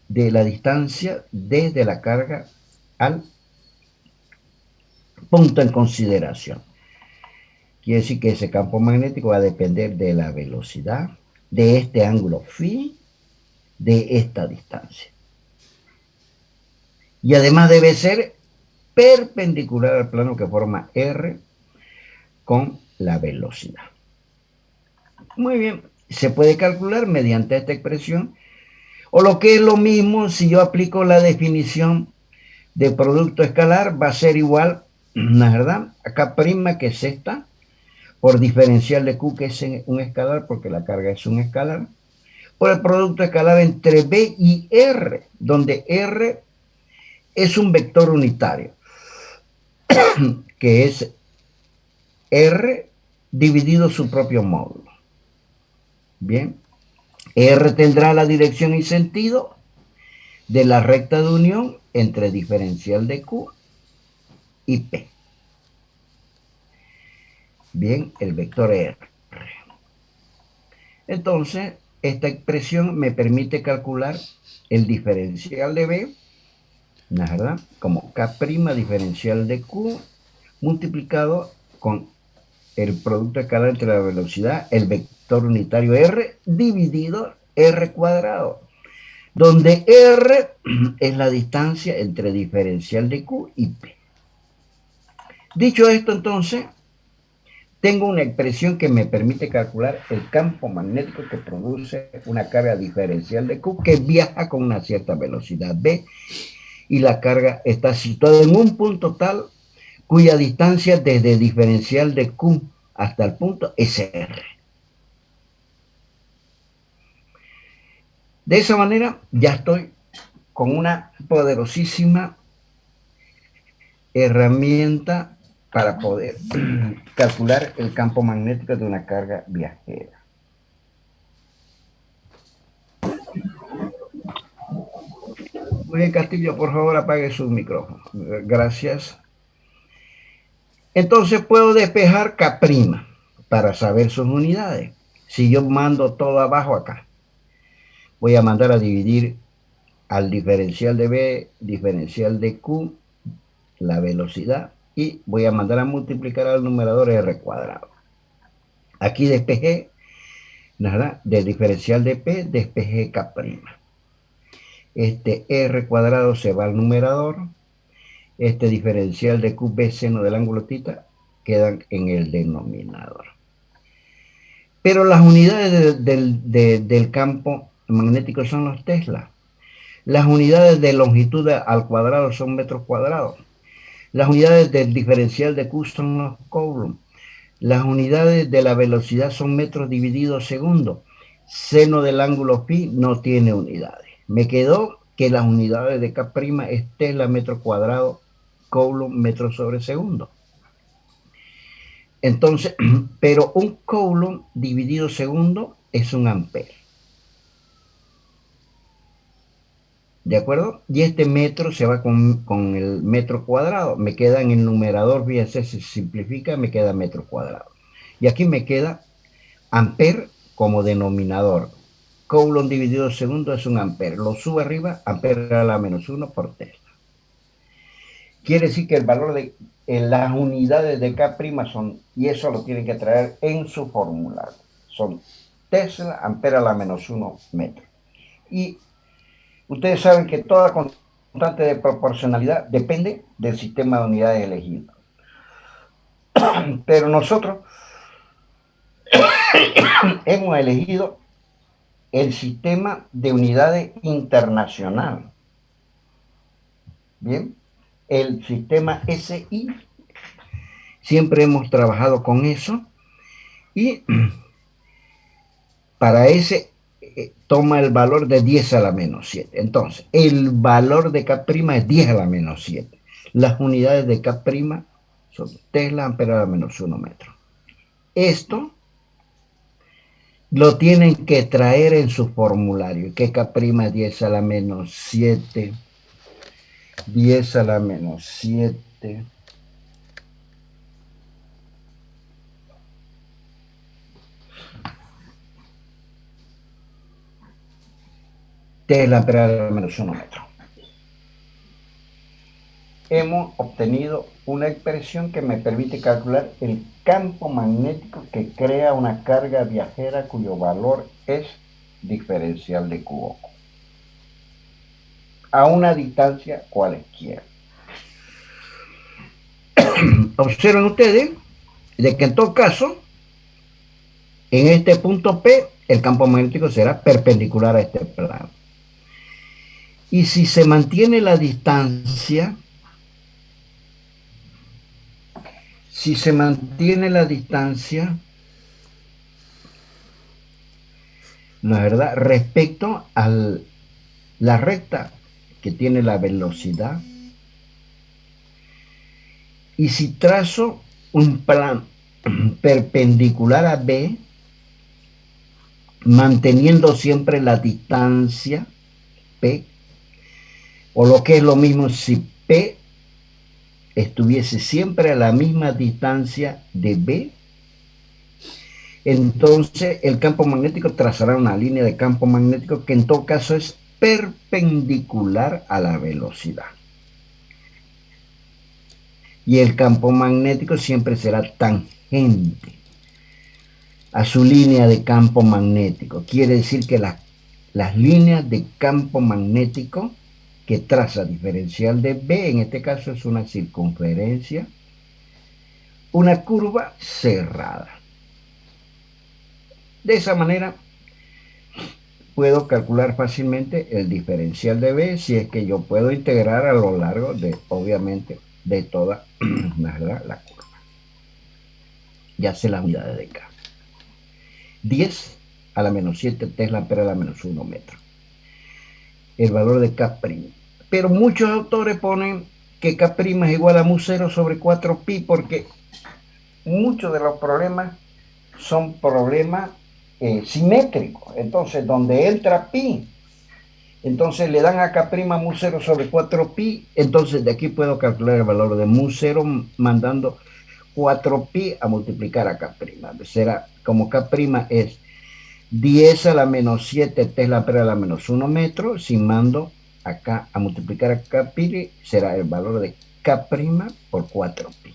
de la distancia desde la carga al punto en consideración. Quiere decir que ese campo magnético va a depender de la velocidad, de este ángulo phi de esta distancia. Y además debe ser perpendicular al plano que forma R con la velocidad. Muy bien, se puede calcular mediante esta expresión, o lo que es lo mismo, si yo aplico la definición de producto escalar, va a ser igual, ¿verdad? A K', que es esta, por diferencial de Q, que es un escalar, porque la carga es un escalar, por el producto escalar entre B y R, donde R es un vector unitario, que es R dividido su propio módulo. Bien, R tendrá la dirección y sentido de la recta de unión entre diferencial de Q y P. Bien, el vector R. Entonces, esta expresión me permite calcular el diferencial de B, ¿verdad? Como K' diferencial de Q multiplicado con el producto escalar entre la velocidad, el vector unitario R, dividido R cuadrado, donde R es la distancia entre diferencial de Q y P. Dicho esto, entonces, tengo una expresión que me permite calcular el campo magnético que produce una carga diferencial de Q que viaja con una cierta velocidad V, y la carga está situada en un punto tal cuya distancia desde diferencial de Q hasta el punto es R. De esa manera ya estoy con una poderosísima herramienta para poder calcular el campo magnético de una carga viajera. Muy bien, Castillo, por favor apague su micrófono. Gracias. Entonces puedo despejar K' para saber sus unidades. Si yo mando todo abajo acá, voy a mandar a dividir al diferencial de B, diferencial de Q, la velocidad, y voy a mandar a multiplicar al numerador R cuadrado. Aquí despejé, ¿verdad? Del diferencial de P, despejé K'. Este R cuadrado se va al numerador. Este diferencial de QB seno del ángulo θ quedan en el denominador. Pero las unidades del campo magnético son los Tesla. Las unidades de longitud al cuadrado son metros cuadrados. Las unidades del diferencial de Q son los Coulomb. Las unidades de la velocidad son metros divididos segundos. Seno del ángulo pi no tiene unidades. Me quedó que las unidades de K' es Tesla metro cuadrado, Coulomb metro sobre segundo. Entonces, pero un Coulomb dividido segundo es un ampere. ¿De acuerdo? Y este metro se va con el metro cuadrado. Me queda en el numerador, fíjense, se simplifica, me queda metro cuadrado. Y aquí me queda ampere como denominador. Coulomb dividido segundo es un ampere. Lo subo arriba, ampere a la menos 1 por Tesla. Quiere decir que el valor de las unidades de K' son, y eso lo tienen que traer en su formulario, son Tesla, ampere a la menos 1 metro. Y ustedes saben que toda constante de proporcionalidad depende del sistema de unidades elegido. Pero nosotros hemos elegido el sistema de unidades internacional. Bien, el sistema SI. Siempre hemos trabajado con eso y para ese toma el valor de 10 a la menos 7. Entonces, el valor de K' es 10 a la menos 7. Las unidades de K' son Tesla, ampere a la menos 1 metro. Esto lo tienen que traer en su formulario, que K' es 10 a la menos 7, 10 a la menos 7, Tesla, ampere a la menos 1 metro. hemos obtenido una expresión que me permite calcular el campo magnético que crea una carga viajera cuyo valor es diferencial de Q a una distancia cualquiera. Observen ustedes de que en todo caso, en este punto P, el campo magnético será perpendicular a este plano. Y si se mantiene la distancia, la verdad, respecto a la recta que tiene la velocidad, y si trazo un plano perpendicular a B, manteniendo siempre la distancia P, o lo que es lo mismo, si P estuviese siempre a la misma distancia de B, entonces el campo magnético trazará una línea de campo magnético que en todo caso es perpendicular a la velocidad. Y el campo magnético siempre será tangente a su línea de campo magnético. Quiere decir que las líneas de campo magnético que traza diferencial de B, en este caso es una circunferencia, una curva cerrada. De esa manera puedo calcular fácilmente el diferencial de B si es que yo puedo integrar a lo largo de, obviamente, de toda la curva. Ya sé las unidades de K. 10 a la menos 7 Tesla ampere a la menos 1 metro. El valor de K'. Pero muchos autores ponen que K' es igual a mu0 sobre 4pi porque muchos de los problemas son problemas simétricos. Entonces, donde entra pi, entonces le dan a K' mu0 sobre 4pi, entonces de aquí puedo calcular el valor de mu0 mandando 4pi a multiplicar a K'. Será, como K' es 10 a la menos 7 Tesla ampere a la menos 1 metro, si mando acá a multiplicar a K', será el valor de K' por 4pi.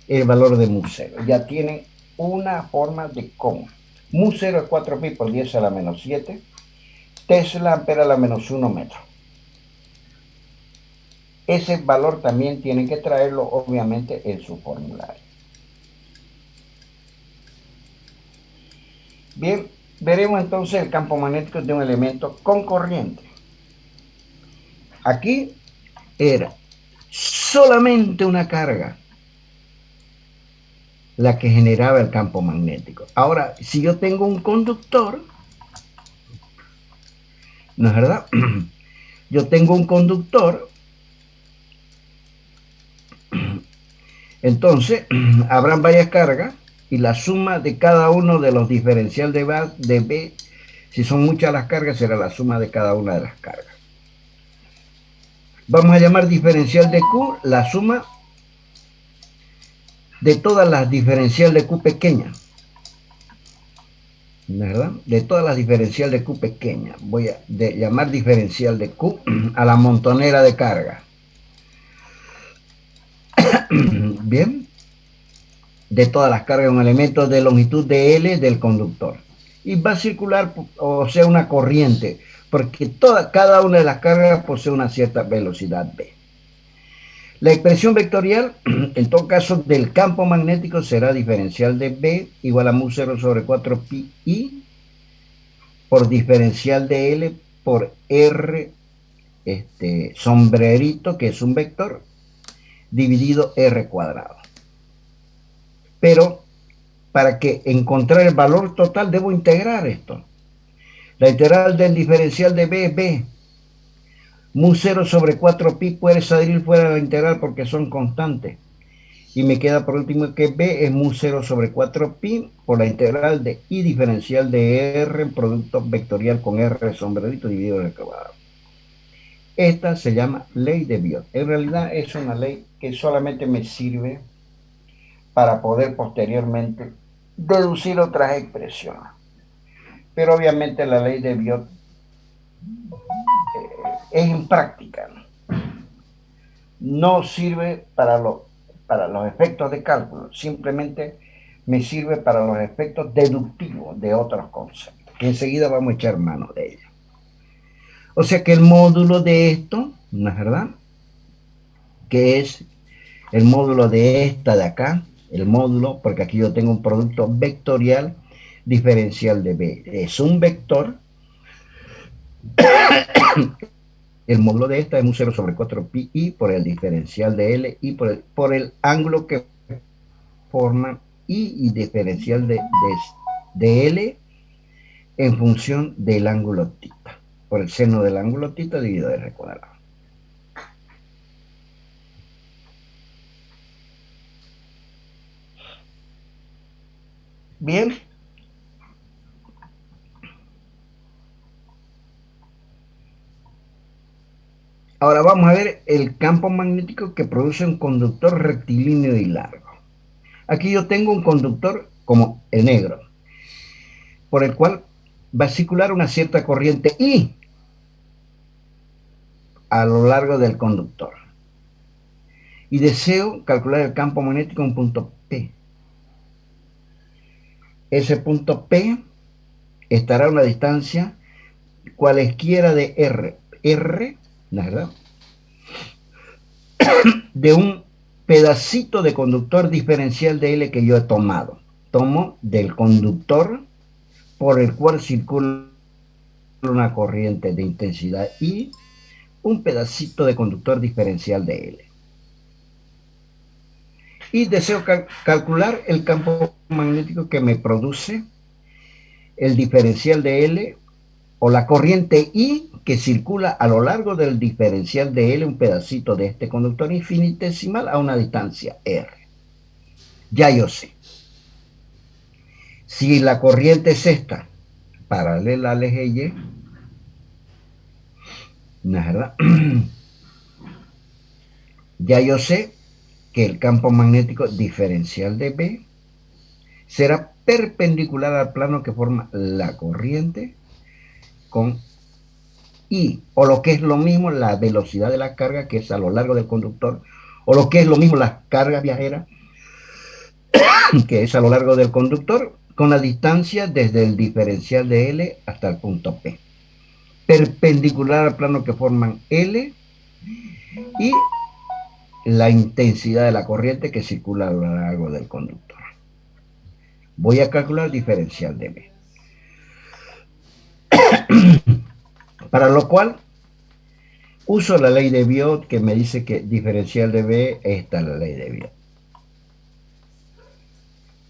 El valor de mu0. Ya tienen una forma de cómo. Mu0 es 4pi por 10 a la menos 7. Tesla ampere a la menos 1 metro. Ese valor también tienen que traerlo, obviamente, en su formulario. Bien, veremos entonces el campo magnético de un elemento con corriente. Aquí era solamente una carga la que generaba el campo magnético. Ahora, si yo tengo un conductor, ¿no es verdad? Yo tengo un conductor, entonces habrán varias cargas y la suma de cada uno de los diferenciales de B, si son muchas las cargas, será la suma de cada una de las cargas. Vamos a llamar diferencial de Q la suma de todas las diferenciales de Q pequeñas, ¿verdad? De todas las diferenciales de Q pequeñas. Voy a llamar diferencial de Q a la montonera de carga. Bien. De todas las cargas, un elemento de longitud de L del conductor. Y va a circular, o sea, una corriente, porque cada una de las cargas posee una cierta velocidad V. La expresión vectorial, en todo caso, del campo magnético será diferencial de B igual a mu0 sobre 4pi I por diferencial de L por R sombrerito, que es un vector, dividido R cuadrado. Pero para que encontrar el valor total debo integrar esto. La integral del diferencial de B es B. Mu0 sobre 4pi puede salir fuera de la integral porque son constantes. Y me queda por último que B es mu0 sobre 4pi por la integral de I diferencial de R en producto vectorial con R sombrerito dividido en el cuadrado. Esta se llama ley de Biot. En realidad es una ley que solamente me sirve para poder posteriormente deducir otras expresiones. Pero obviamente la ley de Biot es impráctica, ¿no? no sirve para los efectos de cálculo, simplemente me sirve para los efectos deductivos de otros conceptos, que enseguida vamos a echar mano de ellos. O sea que el módulo de esto, ¿no es verdad? Que es el módulo de esta de acá, el módulo, porque aquí yo tengo un producto vectorial diferencial de B. Es un vector. El módulo de esta es un 0 sobre 4 pi i por el diferencial de L y por el ángulo que forma y diferencial de L en función del ángulo tita, por el seno del ángulo tita dividido R cuadrado. Bien. Ahora vamos a ver el campo magnético que produce un conductor rectilíneo y largo. Aquí yo tengo un conductor como el negro, por el cual va a circular una cierta corriente I a lo largo del conductor. Y deseo calcular el campo magnético en un punto P. Ese punto P estará a una distancia cualesquiera de R, ¿no es verdad? De un pedacito de conductor diferencial de L que yo he tomado. Tomo del conductor por el cual circula una corriente de intensidad I, un pedacito de conductor diferencial de L. Y deseo calcular el campo magnético que me produce el diferencial de L o la corriente I que circula a lo largo del diferencial de L, un pedacito de este conductor infinitesimal a una distancia R. Ya yo sé. Si la corriente es esta, paralela al eje Y, ¿no es verdad? Ya yo sé que el campo magnético diferencial de B será perpendicular al plano que forma la corriente con I, o lo que es lo mismo la velocidad de la carga que es a lo largo del conductor, o lo que es lo mismo las cargas viajeras que es a lo largo del conductor, con la distancia desde el diferencial de L hasta el punto P, perpendicular al plano que forman L y la intensidad de la corriente que circula a lo largo del conductor. Voy a calcular el diferencial de B. Para lo cual uso la ley de Biot que me dice que diferencial de B, esta es la ley de Biot.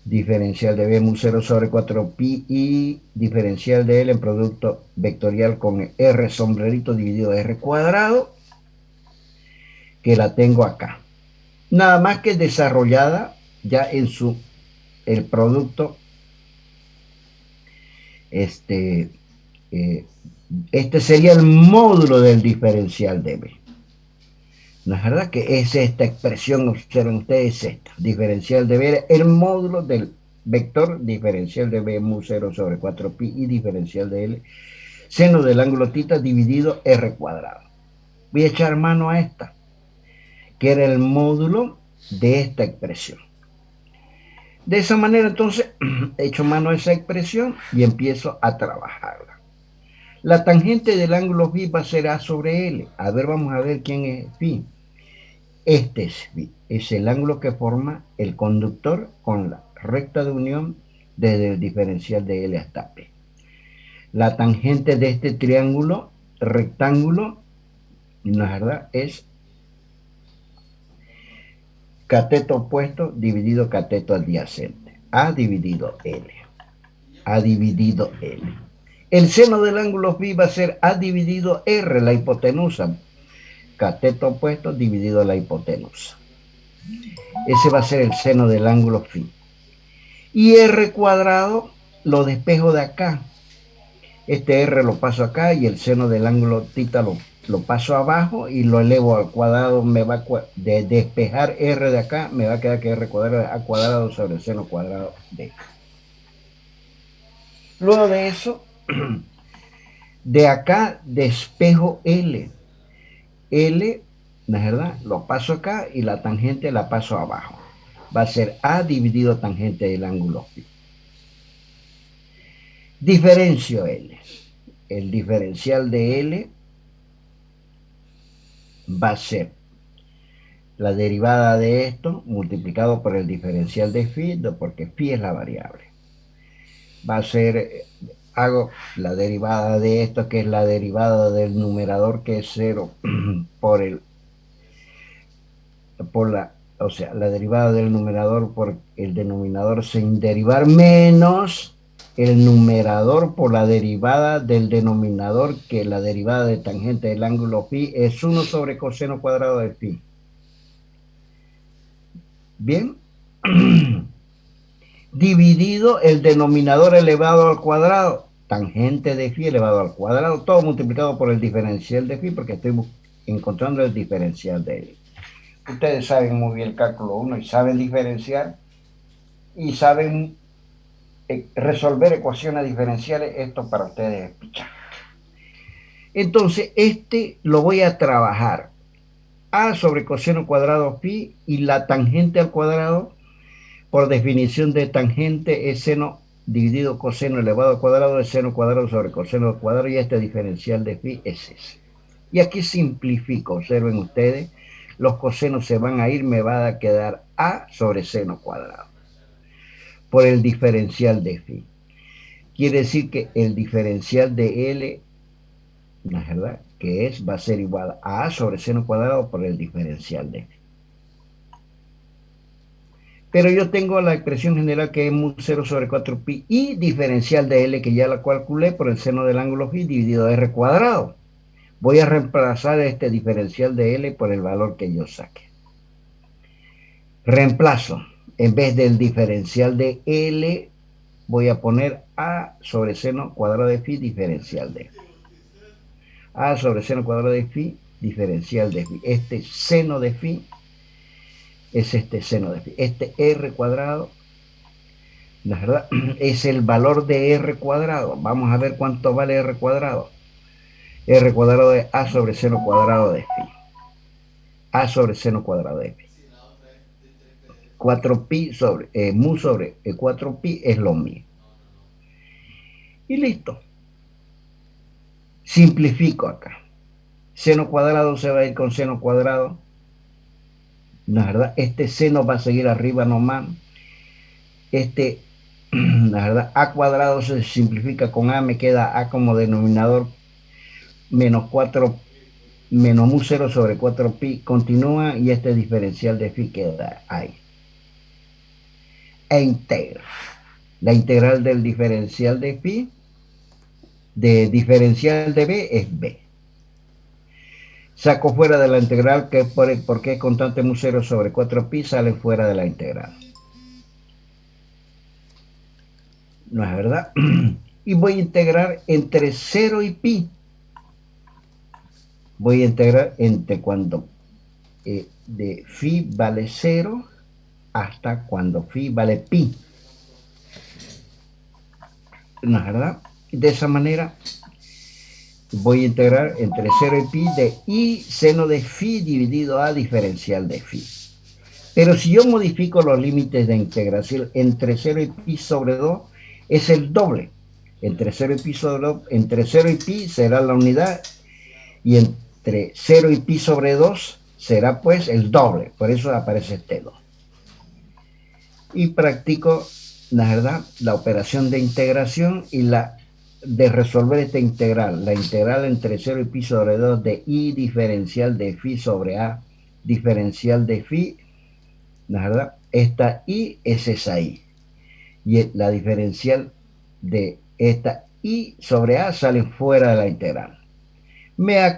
Diferencial de B mu 0 sobre 4 pi y diferencial de L en producto vectorial con R sombrerito dividido R cuadrado, que la tengo acá. Nada más que desarrollada ya en el producto este sería el módulo del diferencial de B. ¿No es verdad que es esta expresión, observen ustedes, es esta, diferencial de B, el módulo del vector diferencial de B mu 0 sobre 4 pi y diferencial de L, seno del ángulo tita dividido R cuadrado. Voy a echar mano a esta, que era el módulo de esta expresión. De esa manera entonces echo mano a esa expresión y empiezo a trabajarla. La tangente del ángulo phi va a ser A sobre L. A ver, vamos a ver quién es phi. Este es el ángulo que forma el conductor con la recta de unión desde el diferencial de L hasta P. La tangente de este triángulo rectángulo, ¿no es verdad?, es cateto opuesto dividido cateto adyacente. A dividido L. A dividido L. El seno del ángulo phi va a ser A dividido R, la hipotenusa. Cateto opuesto dividido la hipotenusa. Ese va a ser el seno del ángulo phi. Y R cuadrado lo despejo de acá. Este R lo paso acá y el seno del ángulo tita lo paso abajo y lo elevo al cuadrado. Me va de despejar R de acá, me va a quedar que R cuadrado a cuadrado sobre el seno cuadrado de. Luego de eso, de acá despejo L. L ¿no es verdad? Lo paso acá y la tangente la paso abajo. Va a ser A dividido tangente del ángulo phi. Diferencio L. El diferencial de L va a ser la derivada de esto multiplicado por el diferencial de phi, porque phi es la variable. Va a ser, hago la derivada de esto, que es la derivada del numerador, que es 0, o sea, la derivada del numerador por el denominador sin derivar, menos el numerador por la derivada del denominador, que la derivada de tangente del ángulo phi es 1 sobre coseno cuadrado de phi. Bien. Dividido el denominador elevado al cuadrado, tangente de phi elevado al cuadrado, todo multiplicado por el diferencial de phi, porque estoy encontrando el diferencial de él. Ustedes saben muy bien el cálculo 1 y saben diferenciar y saben resolver ecuaciones diferenciales. Esto para ustedes es pichar. Entonces, lo voy a trabajar. A sobre coseno cuadrado phi, y la tangente al cuadrado, por definición de tangente, es seno dividido coseno elevado al cuadrado de seno cuadrado sobre coseno al cuadrado, y este diferencial de phi es ese. Y aquí simplifico, observen ustedes, los cosenos se van a ir, me va a quedar A sobre seno cuadrado por el diferencial de phi. Quiere decir que el diferencial de L, ¿no es verdad?, que va a ser igual a A sobre seno cuadrado por el diferencial de phi. Pero yo tengo la expresión general, que es mu 0 sobre 4 pi, y diferencial de L, que ya la calculé por el seno del ángulo phi dividido R cuadrado. Voy a reemplazar este diferencial de L por el valor que yo saque. Reemplazo. En vez del diferencial de L, voy a poner A sobre seno cuadrado de phi diferencial de phi. A sobre seno cuadrado de phi diferencial de phi. Este seno de phi es este seno de phi. Este R cuadrado, la verdad, es el valor de R cuadrado. Vamos a ver cuánto vale R cuadrado. R cuadrado es A sobre seno cuadrado de phi. A sobre seno cuadrado de phi. 4pi sobre mu sobre 4pi es lo mismo. Y listo. Simplifico acá. Seno cuadrado se va a ir con seno cuadrado. La verdad, este seno va a seguir arriba nomás. La verdad, a cuadrado se simplifica con a, me queda a como denominador, menos 4, menos mu 0 sobre 4pi, continúa, y este diferencial de phi queda ahí. E integra. La integral del diferencial de phi, de diferencial de b, es b. Saco fuera de la integral, que es porque es constante mu 0 sobre 4pi, sale fuera de la integral. ¿No es verdad? Y voy a integrar entre 0 y pi. Voy a integrar entre cuando de phi vale 0 hasta cuando phi vale pi. ¿No es verdad? De esa manera voy a integrar entre 0 y pi de i seno de phi dividido a diferencial de phi. Pero si yo modifico los límites de integración, entre 0 y pi sobre 2 es el doble. Entre 0 y pi sobre 2, entre 0 y pi será la unidad, y entre 0 y pi sobre 2 será pues el doble. Por eso aparece este 2. Y practico, la verdad, la operación de integración y la de resolver esta integral. La integral entre 0 y pi sobre 2 de i diferencial de phi sobre a diferencial de phi. La verdad, esta i es esa i. Y la diferencial de esta i sobre a sale fuera de la integral. Me da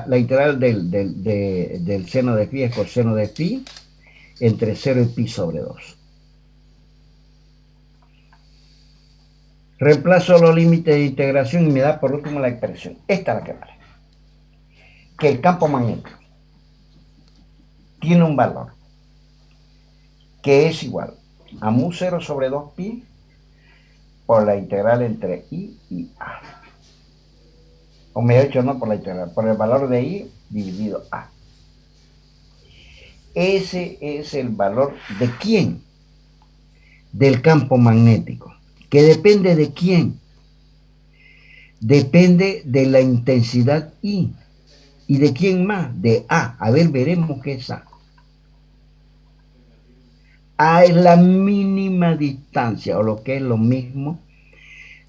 la integral del seno de phi es coseno de phi entre 0 y pi sobre 2. Reemplazo los límites de integración y me da por último la expresión. Esta es la que vale. Que el campo magnético tiene un valor que es igual a mu 0 sobre 2pi por la integral entre i y a. O mejor dicho, no por la integral, por el valor de i dividido a. Ese es el valor de quién, del campo magnético, que depende de quién, depende de la intensidad I. ¿Y de quién más? De A. A ver, veremos qué es A. A es la mínima distancia, o lo que es lo mismo,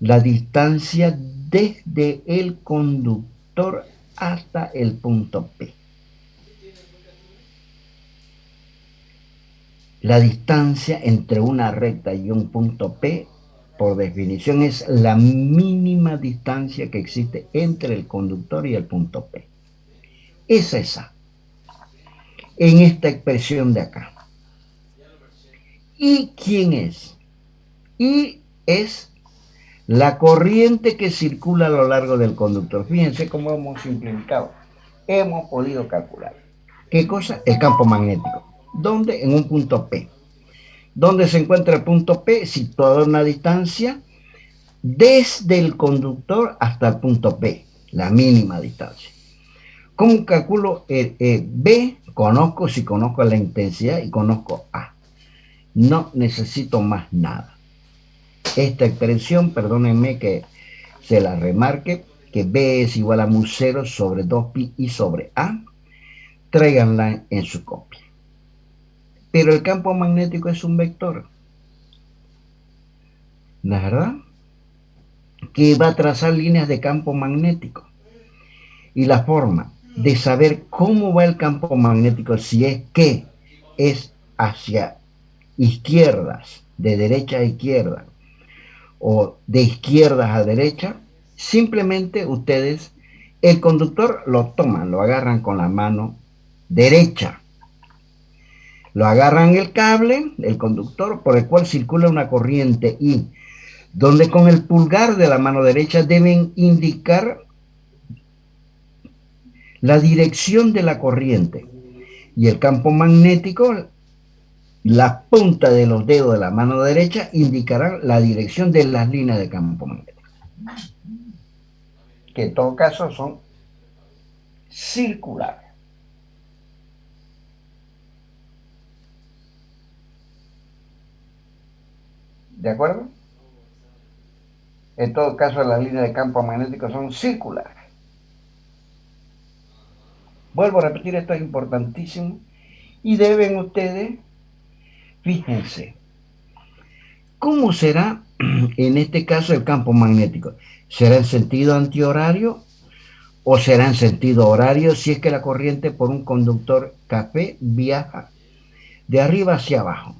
la distancia desde el conductor hasta el punto P. La distancia entre una recta y un punto P, por definición, es la mínima distancia que existe entre el conductor y el punto P. Esa es A, en esta expresión de acá. ¿Y quién es? Y es la corriente que circula a lo largo del conductor. Fíjense cómo hemos simplificado. Hemos podido calcular. ¿Qué cosa? El campo magnético. ¿Dónde? En un punto P. ¿Dónde se encuentra el punto P? Situado a una distancia desde el conductor hasta el punto P, la mínima distancia. ¿Cómo calculo el B? Si conozco la intensidad y conozco A. No necesito más nada. Esta expresión, perdónenme que se la remarque, que B es igual a mu0 sobre 2pi y sobre A, tráiganla en su copia. Pero el campo magnético es un vector, ¿no es verdad? Que va a trazar líneas de campo magnético. Y la forma de saber cómo va el campo magnético, si es que es hacia izquierdas, de derecha a izquierda, o de izquierdas a derecha, simplemente ustedes, el conductor lo toman, lo agarran con la mano derecha, lo agarran el cable, el conductor, por el cual circula una corriente I, donde con el pulgar de la mano derecha deben indicar la dirección de la corriente, y el campo magnético, la punta de los dedos de la mano derecha indicarán la dirección de las líneas de campo magnético, que en todo caso son circulares. ¿De acuerdo? En todo caso, las líneas de campo magnético son circulares. Vuelvo a repetir, esto es importantísimo. Y deben ustedes, fíjense, ¿cómo será en este caso el campo magnético? ¿Será en sentido antihorario o será en sentido horario si es que la corriente por un conductor café viaja de arriba hacia abajo?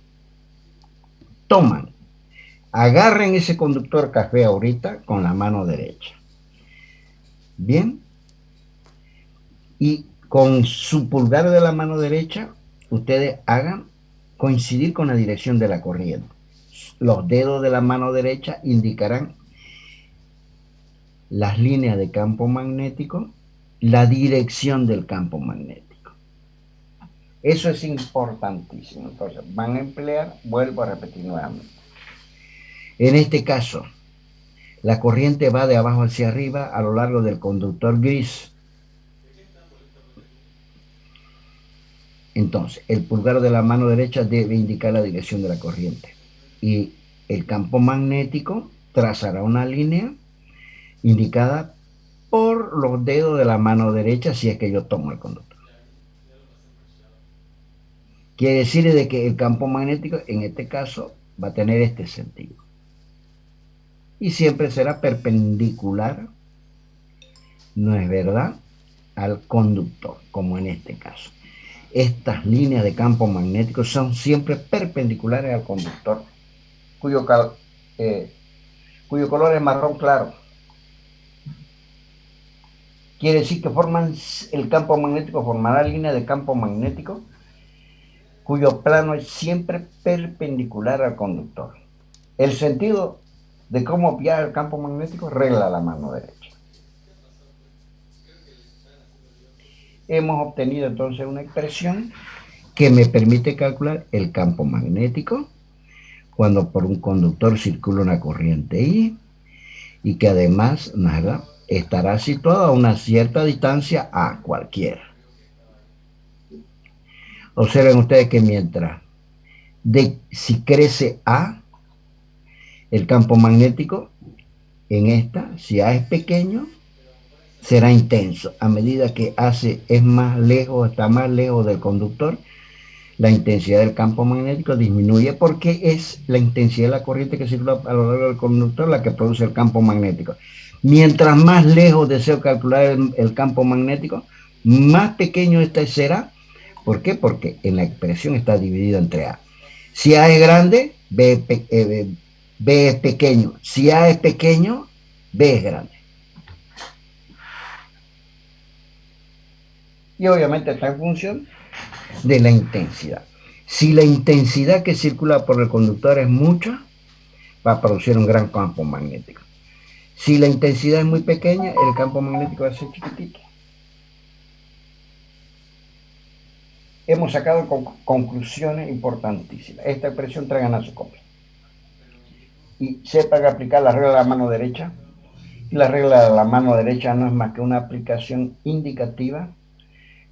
Toman, agarren ese conductor café ahorita con la mano derecha. Bien. Y con su pulgar de la mano derecha, ustedes hagan coincidir con la dirección de la corriente. Los dedos de la mano derecha indicarán las líneas de campo magnético, la dirección del campo magnético. Eso es importantísimo. Entonces, van a emplear, vuelvo a repetir nuevamente. En este caso, la corriente va de abajo hacia arriba a lo largo del conductor gris. Entonces, el pulgar de la mano derecha debe indicar la dirección de la corriente. Y el campo magnético trazará una línea indicada por los dedos de la mano derecha si es que yo tomo el conductor. Quiere decir de que el campo magnético en este caso va a tener este sentido. Y siempre será perpendicular, ¿no es verdad?, al conductor, como en este caso. Estas líneas de campo magnético son siempre perpendiculares al conductor, cuyo color es marrón claro. Quiere decir que forman el campo magnético, formará línea de campo magnético cuyo plano es siempre perpendicular al conductor. El sentido de cómo viaja el campo magnético regla la mano derecha. Hemos obtenido entonces una expresión que me permite calcular el campo magnético cuando por un conductor circula una corriente I y que además, nada, estará situado a una cierta distancia a cualquiera. Observen ustedes que mientras si crece A, el campo magnético en esta, si A es pequeño, será intenso. A medida que A es más lejos, está más lejos del conductor, la intensidad del campo magnético disminuye porque es la intensidad de la corriente que circula a lo largo del conductor la que produce el campo magnético. Mientras más lejos deseo calcular el campo magnético, más pequeño este será. ¿Por qué? Porque en la expresión está dividido entre A. Si A es grande, B es pequeño. Si A es pequeño, B es grande. Y obviamente está en función de la intensidad. Si la intensidad que circula por el conductor es mucha, va a producir un gran campo magnético. Si la intensidad es muy pequeña, el campo magnético va a ser chiquitito. Hemos sacado conclusiones importantísimas. Esta expresión traigan a su copia. Y sepan aplicar la regla de la mano derecha. Y la regla de la mano derecha no es más que una aplicación indicativa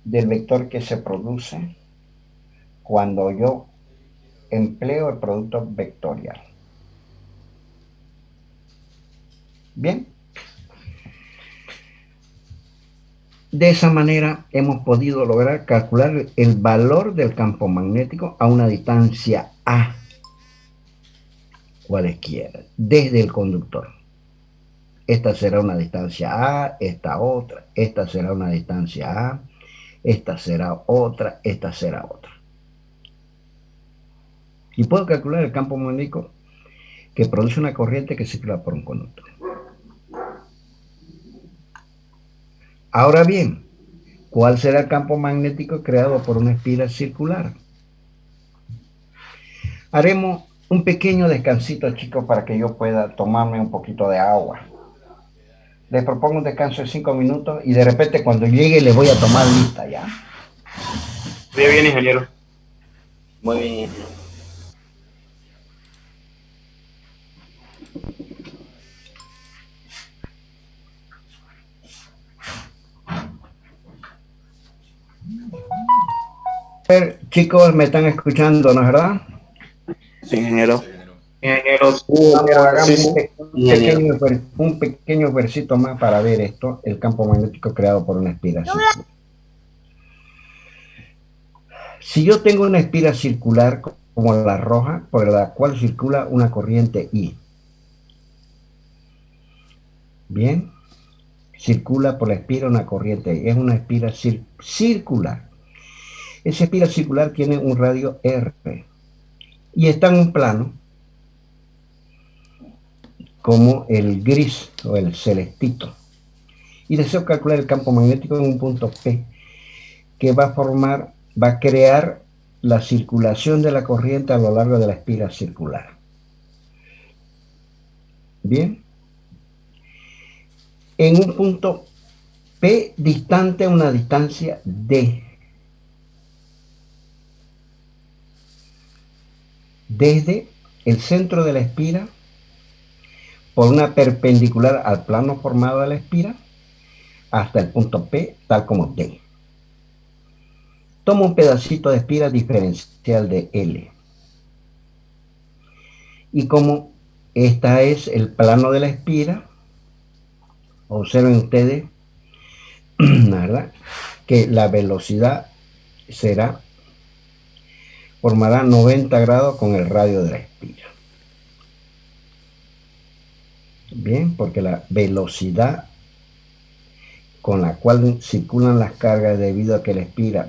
del vector que se produce cuando yo empleo el producto vectorial. Bien. De esa manera hemos podido lograr calcular el valor del campo magnético a una distancia A, cualesquiera, desde el conductor. Esta será una distancia A, esta otra, esta será una distancia A, esta será otra, esta será otra. Y puedo calcular el campo magnético que produce una corriente que circula por un conductor. Ahora bien, ¿cuál será el campo magnético creado por una espiral circular? Haremos un pequeño descansito, chicos, para que yo pueda tomarme un poquito de agua. Les propongo un descanso de 5 minutos y de repente cuando llegue les voy a tomar lista ya. Muy bien, ingeniero. Muy bien. A ver, chicos, me están escuchando, ¿no es verdad? Sí, ingeniero. Ingenieros, hagamos un pequeño versito más para ver esto, el campo magnético creado por una espiral circular. Si yo tengo una espiral circular como la roja, por la cual circula una corriente I, bien, circula por la espiral una corriente I, es una espiral circular. Esa espiral circular tiene un radio R y está en un plano como el gris o el celestito. Y deseo calcular el campo magnético en un punto P que va a crear la circulación de la corriente a lo largo de la espiral circular. Bien. En un punto P distante a una distancia D. Desde el centro de la espiral por una perpendicular al plano formado de la espiral hasta el punto P, tal como D. Tomo un pedacito de espiral diferencial de L. Y como este es el plano de la espiral, observen ustedes, ¿verdad?, que la velocidad formará 90 grados con el radio de la espiral. Bien, porque la velocidad con la cual circulan las cargas debido a que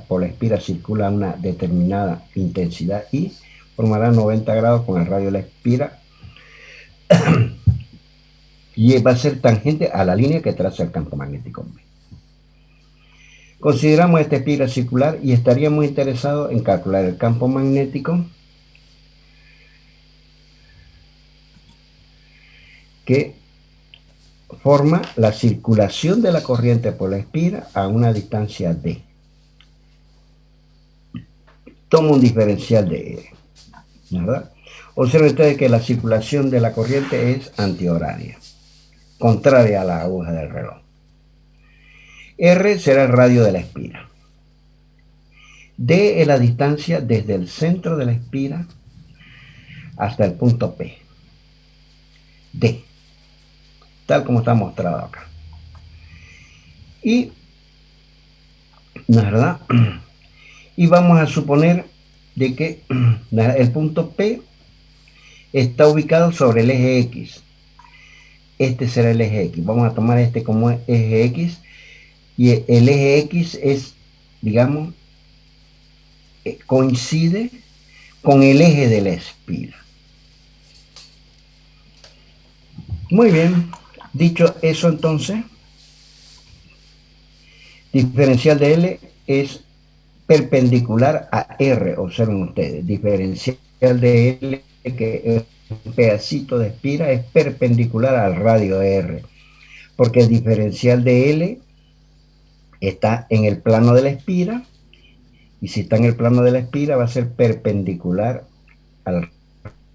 por la espiral circula una determinada intensidad I, formará 90 grados con el radio de la espiral y va a ser tangente a la línea que traza el campo magnético B. Consideramos esta espiral circular y estaríamos interesados en calcular el campo magnético que forma la circulación de la corriente por la espiral a una distancia D. Tomo un diferencial de E, ¿verdad? Observen ustedes que la circulación de la corriente es antihoraria, contraria a la aguja del reloj. R será el radio de la espiral. D es la distancia desde el centro de la espira hasta el punto P. D, tal como está mostrado acá. Y, ¿no es verdad? Y vamos a suponer de que el punto P está ubicado sobre el eje X. Este será el eje X. Vamos a tomar este como eje X. Y el eje X es, digamos, coincide con el eje de la espira. Muy bien. Dicho eso, entonces, diferencial de L es perpendicular a R. Observen ustedes. Diferencial de L, que el pedacito de espira, es perpendicular al radio R. Porque el diferencial de L está en el plano de la espira, y si está en el plano de la espira va a ser perpendicular al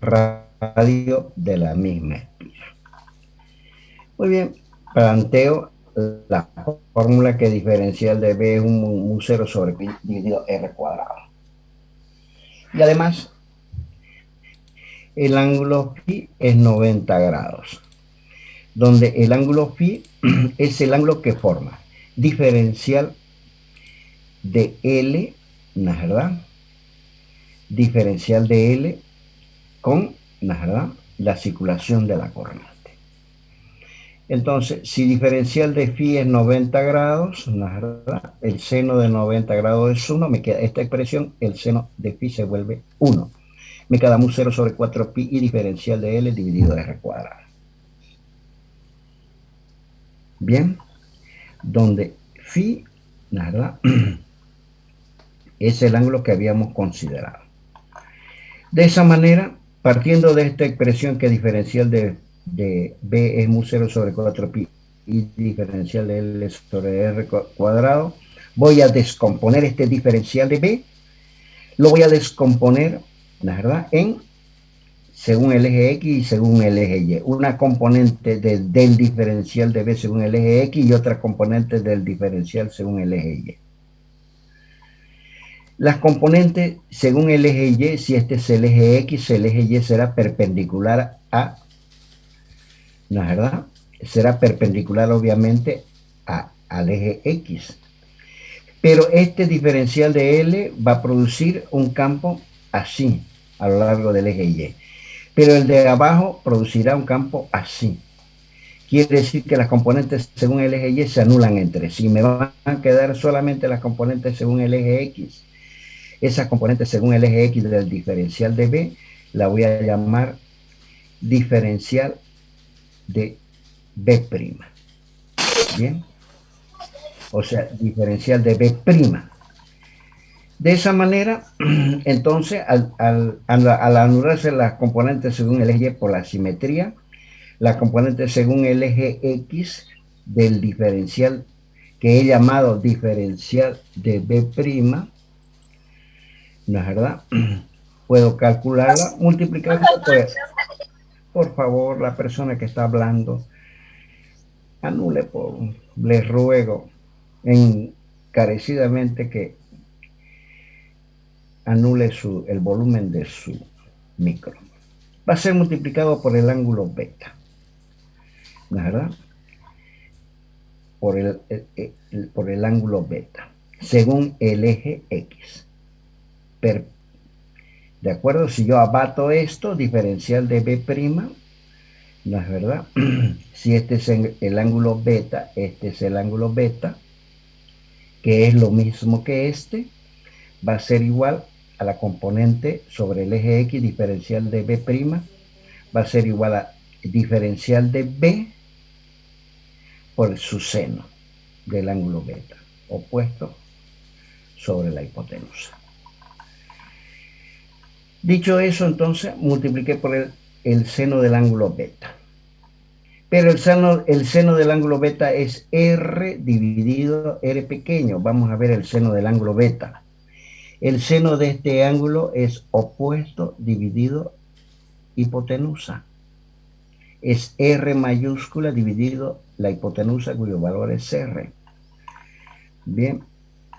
radio de la misma espira. Muy bien, planteo la fórmula que diferencial de B es un mu 0 sobre pi dividido R cuadrado. Y además, el ángulo phi es 90 grados, donde el ángulo phi es el ángulo que forma diferencial de L, ¿no es verdad? Diferencial de L con, ¿no es verdad?, la circulación de la corriente. Entonces, si diferencial de phi es 90 grados, ¿no es verdad?, el seno de 90 grados es 1, me queda esta expresión, el seno de phi se vuelve 1. Me queda mu 0 sobre 4 pi y diferencial de L dividido R cuadrado. Bien, donde phi, ¿no es verdad?, es el ángulo que habíamos considerado. De esa manera, partiendo de esta expresión que diferencial de B es mu 0 sobre 4 pi y diferencial de L sobre R cuadrado, voy a descomponer este diferencial de B, lo voy a descomponer, la verdad, en según el eje X y según el eje Y. Una componente del diferencial de B según el eje X y otra componente del diferencial según el eje Y. Las componentes según el eje Y, si este es el eje X, el eje Y será perpendicular a, ¿no es verdad?, será perpendicular obviamente al eje X. Pero este diferencial de L va a producir un campo así, a lo largo del eje Y. Pero el de abajo producirá un campo así. Quiere decir que las componentes según el eje Y se anulan entre sí. Me van a quedar solamente las componentes según el eje X. Esas componentes según el eje X del diferencial de B la voy a llamar diferencial de B'. Bien. O sea, diferencial de B'. De esa manera, entonces, al anularse las componentes según el eje Y por la simetría, las componentes según el eje X del diferencial que he llamado diferencial de B', ¿no es verdad?, puedo calcularla multiplicando, pues, por favor, la persona que está hablando, anule, les ruego encarecidamente que anule el volumen de su micro. Va a ser multiplicado por el ángulo beta, ¿no es verdad?, por el ángulo beta, según el eje X. ¿De acuerdo? Si yo abato esto, diferencial de B', ¿no es verdad? Si este es el ángulo beta, este es el ángulo beta, que es lo mismo que este, va a ser igual a la componente sobre el eje X, diferencial de B', va a ser igual a diferencial de B por su seno del ángulo beta, opuesto sobre la hipotenusa. Dicho eso, entonces, multipliqué por el seno del ángulo beta. Pero el seno del ángulo beta es R dividido R pequeño. Vamos a ver el seno del ángulo beta. El seno de este ángulo es opuesto dividido hipotenusa. Es R mayúscula dividido la hipotenusa, cuyo valor es R. Bien,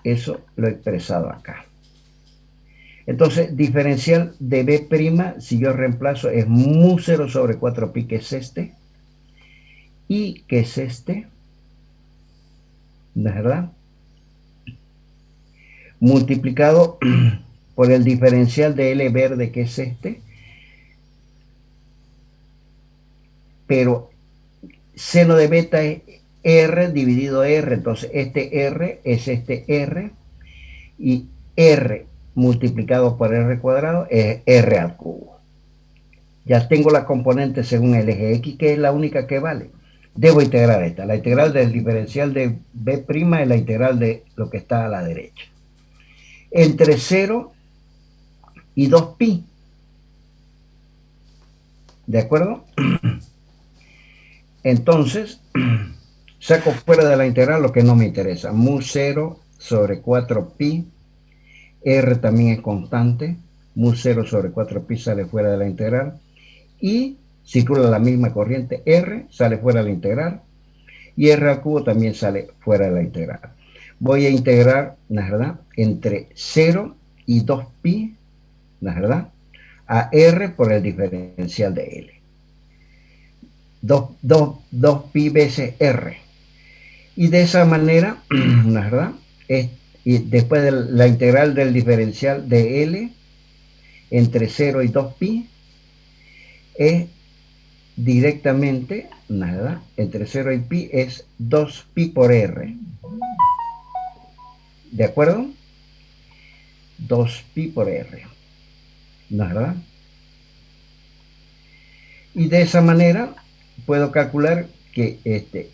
eso lo he expresado acá. Entonces, diferencial de B', si yo reemplazo, es mu 0 sobre 4pi, que es este, y que es este, ¿no es verdad? Multiplicado por el diferencial de L verde, que es este, pero seno de beta es R dividido R, entonces este R es este R, y R multiplicado por R cuadrado es R al cubo. Ya tengo la componente según el eje X, que es la única que vale. Debo integrar esta. La integral del diferencial de B' es la integral de lo que está a la derecha. Entre 0 y 2pi. ¿De acuerdo? Entonces, saco fuera de la integral lo que no me interesa. Mu 0 sobre 4pi. R también es constante. Mu 0 sobre 4pi sale fuera de la integral. Y circula la misma corriente. R sale fuera de la integral. Y R al cubo también sale fuera de la integral. Voy a integrar, ¿la verdad? Entre 0 y 2pi, ¿la verdad? A R por el diferencial de L. 2pi veces R. Y de esa manera, ¿la verdad? Y después de la integral del diferencial de L entre 0 y 2pi es directamente, nada, entre 0 y pi es 2pi por R. ¿De acuerdo? 2pi por R. ¿No es verdad? Y de esa manera puedo calcular que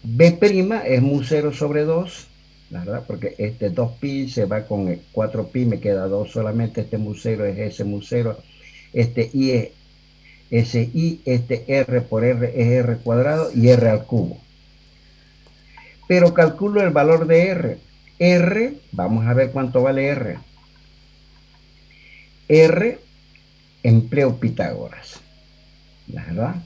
B' es mu 0 sobre 2, ¿verdad? Porque 2pi se va con el 4pi, me queda 2 solamente, mu 0 es ese mu 0, i es ese i, r por r es r cuadrado y r al cubo. Pero calculo el valor de r. R, vamos a ver cuánto vale R. R, empleo Pitágoras, ¿verdad?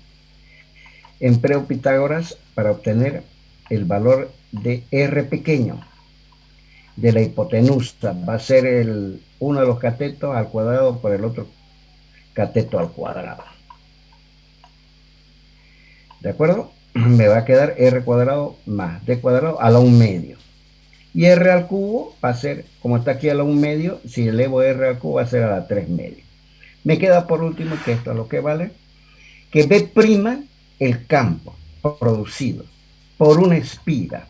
Empleo Pitágoras para obtener el valor de R pequeño de la hipotenusa. Va a ser uno de los catetos al cuadrado por el otro cateto al cuadrado. ¿De acuerdo? Me va a quedar R cuadrado más D cuadrado a la 1 medio. Y R al cubo va a ser, como está aquí a la 1 medio, si elevo R al cubo va a ser a la 3 medio. Me queda por último, que esto es lo que vale, que B', el campo producido por una espira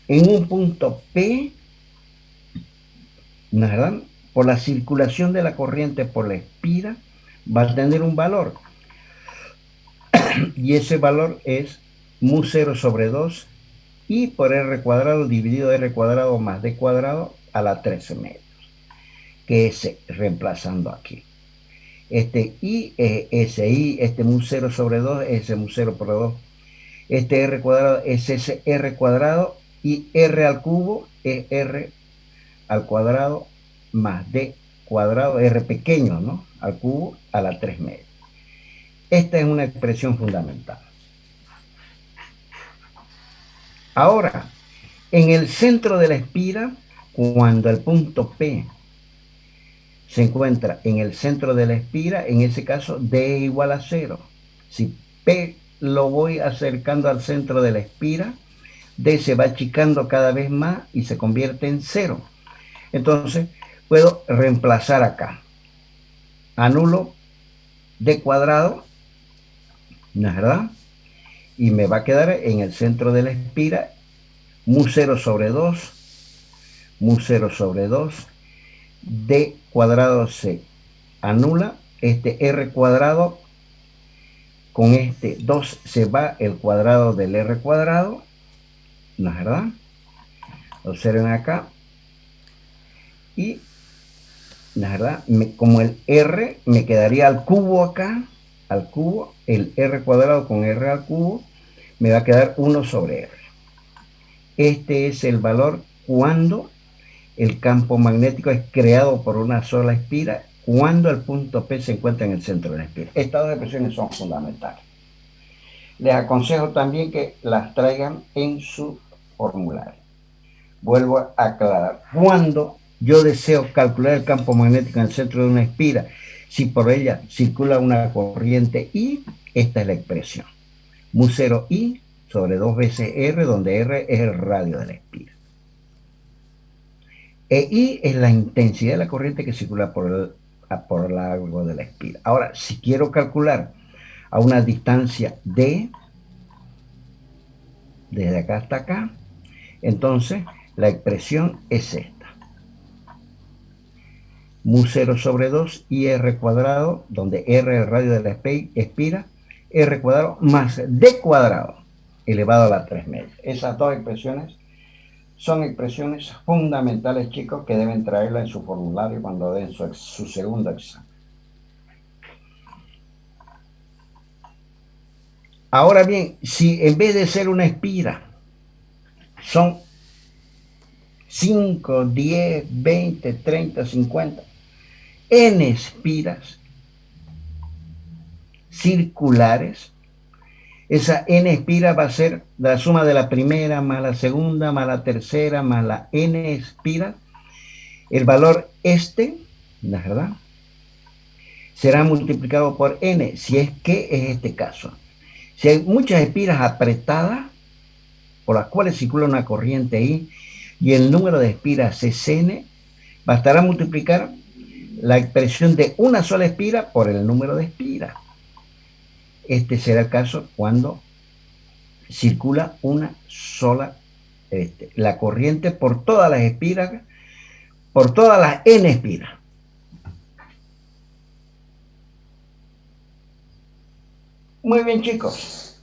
en un punto P, ¿verdad? Por la circulación de la corriente por la espira, va a tener un valor. Y ese valor es mu 0 sobre 2 i por r cuadrado dividido r cuadrado más d cuadrado a la 13 medios, que es reemplazando aquí. I es ese i, mu 0 sobre 2 es ese mu 0 por 2. R cuadrado es ese r cuadrado y r al cubo es r al cuadrado más d cuadrado, r pequeño, ¿no? Al cubo a la 3 medios. Esta es una expresión fundamental. Ahora, en el centro de la espira, cuando el punto P se encuentra en el centro de la espira, en ese caso D es igual a 0. Si P lo voy acercando al centro de la espira, D se va achicando cada vez más y se convierte en 0. Entonces, puedo reemplazar acá. Anulo D cuadrado, ¿no es verdad? Y me va a quedar en el centro de la espira mu 0 sobre 2, mu 0 sobre 2, D cuadrado se anula, R cuadrado, con 2 se va el cuadrado del R cuadrado, ¿no es verdad? Observen acá. Y, ¿no es verdad? Como el R me quedaría al cubo acá, al cubo, el R cuadrado con R al cubo, me va a quedar 1 sobre R. Este es el valor cuando el campo magnético es creado por una sola espira, cuando el punto P se encuentra en el centro de la espira. Estas dos expresiones son fundamentales. Les aconsejo también que las traigan en su formulario. Vuelvo a aclarar. Cuando yo deseo calcular el campo magnético en el centro de una espira, si por ella circula una corriente I, esta es la expresión. Mu0 I sobre 2 veces R, donde R es el radio de la espira. E I es la intensidad de la corriente que circula por el largo de la espira. Ahora, si quiero calcular a una distancia D, desde acá hasta acá, entonces la expresión es esta. Mu0 sobre 2 IR cuadrado, donde R es el radio de la espira, R cuadrado más D cuadrado elevado a la 3 medias. Esas dos expresiones son expresiones fundamentales, chicos, que deben traerla en su formulario cuando den su segundo examen. Ahora bien, si en vez de ser una espira son 5, 10, 20, 30, 50, N espiras circulares, esa N espira va a ser la suma de la primera más la segunda más la tercera más la N espira. El valor ¿la verdad? Será multiplicado por N, si es que es este caso. Si hay muchas espiras apretadas, por las cuales circula una corriente I, y el número de espiras es N, bastará multiplicar la expresión de una sola espira por el número de espiras. Este será el caso cuando circula una sola, la corriente por todas las espiras, por todas las N espiras. Muy bien, chicos.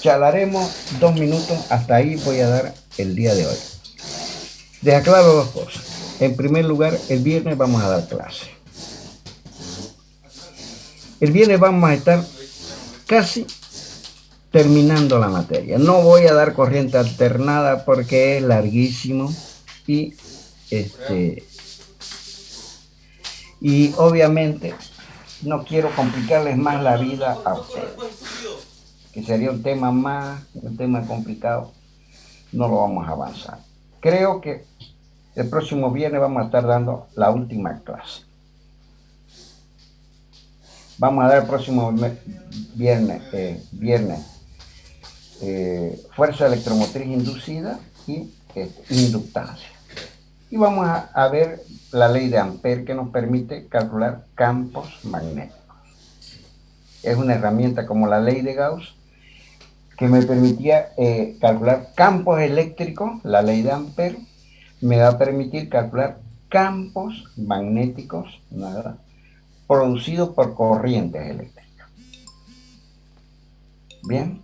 Charlaremos 2 minutos. Hasta ahí voy a dar el día de hoy. Les aclaro 2 cosas. En primer lugar, el viernes vamos a dar clase. El viernes vamos a estar casi terminando la materia. No voy a dar corriente alternada porque es larguísimo y obviamente no quiero complicarles más la vida a ustedes, que sería un tema complicado. No lo vamos a avanzar. Creo que el próximo viernes vamos a estar dando la última clase. Vamos a dar el próximo viernes fuerza electromotriz inducida y inductancia. Y vamos a ver la ley de Ampère, que nos permite calcular campos magnéticos. Es una herramienta como la ley de Gauss que me permitía calcular campos eléctricos. La ley de Ampère me va a permitir calcular campos magnéticos, ¿verdad?, producidos por corrientes eléctricas. Bien,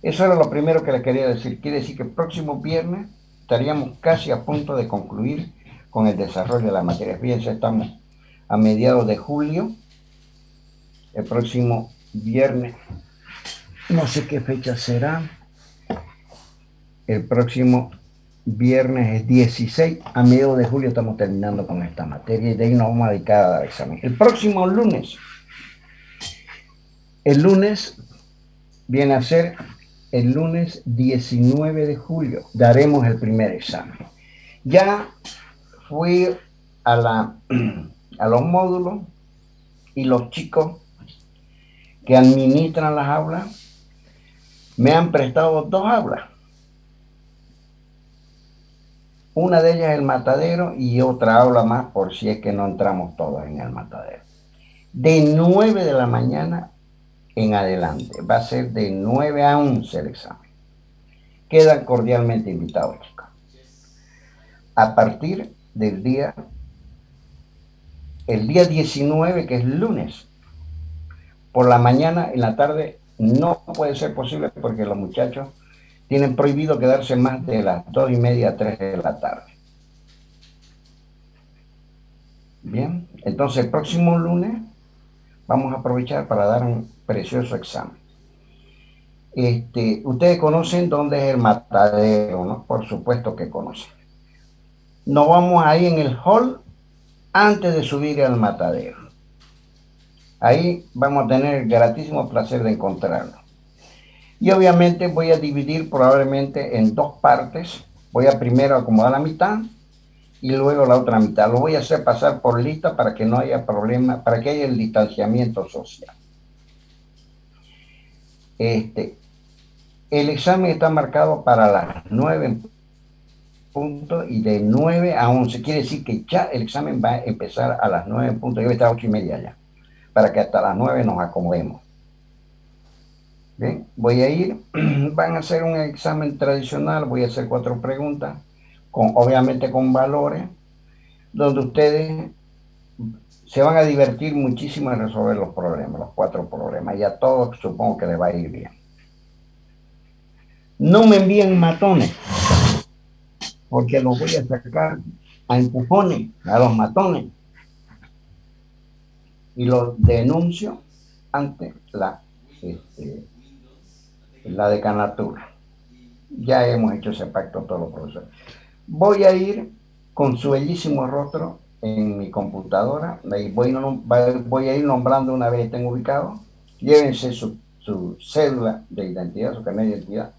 eso era lo primero que les quería decir. Quiere decir que el próximo viernes estaríamos casi a punto de concluir con el desarrollo de la materia. Fíjense, estamos a mediados de julio. El próximo viernes, no sé qué fecha será. El próximo viernes es 16. A mediados de julio estamos terminando con esta materia y de ahí nos vamos a dedicar a dar examen. El próximo lunes, el lunes viene a ser el lunes 19 de julio. Daremos el primer examen. Ya fui a los módulos y los chicos que administran las aulas me han prestado 2 aulas. Una de ellas es el matadero y otra aula más por si es que no entramos todos en el matadero. De 9 de la mañana en adelante. Va a ser de 9 a 11 el examen. Quedan cordialmente invitados, chicos. A partir del el día 19, que es lunes, por la mañana, en la tarde, no puede ser posible porque los muchachos tienen prohibido quedarse más de las 2:30 a 3 de la tarde. Bien, entonces el próximo lunes vamos a aprovechar para dar un precioso examen. Ustedes conocen dónde es el matadero, ¿no? Por supuesto que conocen. Nos vamos ahí en el hall antes de subir al matadero. Ahí vamos a tener el gratísimo placer de encontrarnos. Y obviamente voy a dividir probablemente en 2 partes. Voy a primero acomodar la mitad y luego la otra mitad. Lo voy a hacer pasar por lista para que no haya problema, para que haya el distanciamiento social. El examen está marcado para las 9 en punto y de 9 a 11. Quiere decir que ya el examen va a empezar a las 9 en punto. Yo voy a estar a 8:30 ya, para que hasta las 9 nos acomodemos. Bien, voy a ir, van a hacer un examen tradicional, voy a hacer 4 preguntas, obviamente con valores, donde ustedes se van a divertir muchísimo en resolver los problemas, los 4 problemas, y a todos supongo que les va a ir bien. No me envíen matones, porque los voy a sacar a empujones, a los matones, y los denuncio ante la decanatura. Ya hemos hecho ese pacto todos los profesores. Voy a ir con su bellísimo rostro en mi computadora, voy a ir nombrando una vez que estén ubicados. Llévense su cédula de identidad, su carnet de identidad.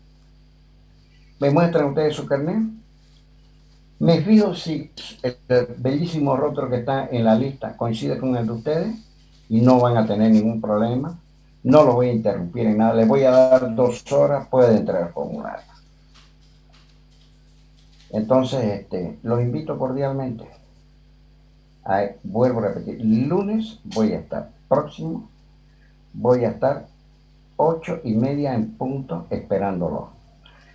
Me muestran ustedes su carnet. Me fijo si el bellísimo rostro que está en la lista coincide con el de ustedes y no van a tener ningún problema. No lo voy a interrumpir en nada. Les voy a dar 2 horas, pueden entrar al formulario. Entonces, los invito cordialmente. Vuelvo a repetir, lunes voy a estar próximo, voy a estar 8:30 en punto esperándolo.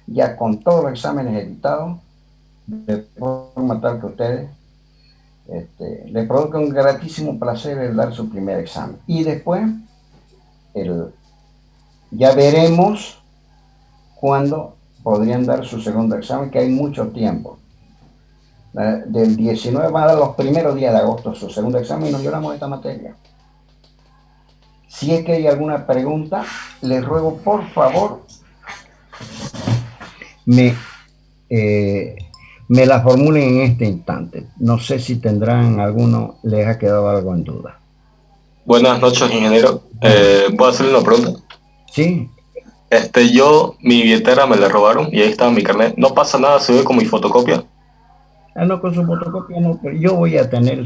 Ya con todos los exámenes editados, de forma tal que ustedes les produzca un gratísimo placer el dar su primer examen. Y después, ya veremos cuándo podrían dar su segundo examen, que hay mucho tiempo. Del 19 van a dar los primeros días de agosto su segundo examen y nos llevamos esta materia. Si es que hay alguna pregunta, les ruego por favor me la formulen en este instante. No sé si tendrán alguno, les ha quedado algo en duda. Buenas noches, ingeniero. ¿Puedo hacerle una pregunta? Sí. Mi billetera me la robaron y ahí estaba mi carnet. ¿No pasa nada si voy con mi fotocopia? No, con su fotocopia no, pero yo voy a tener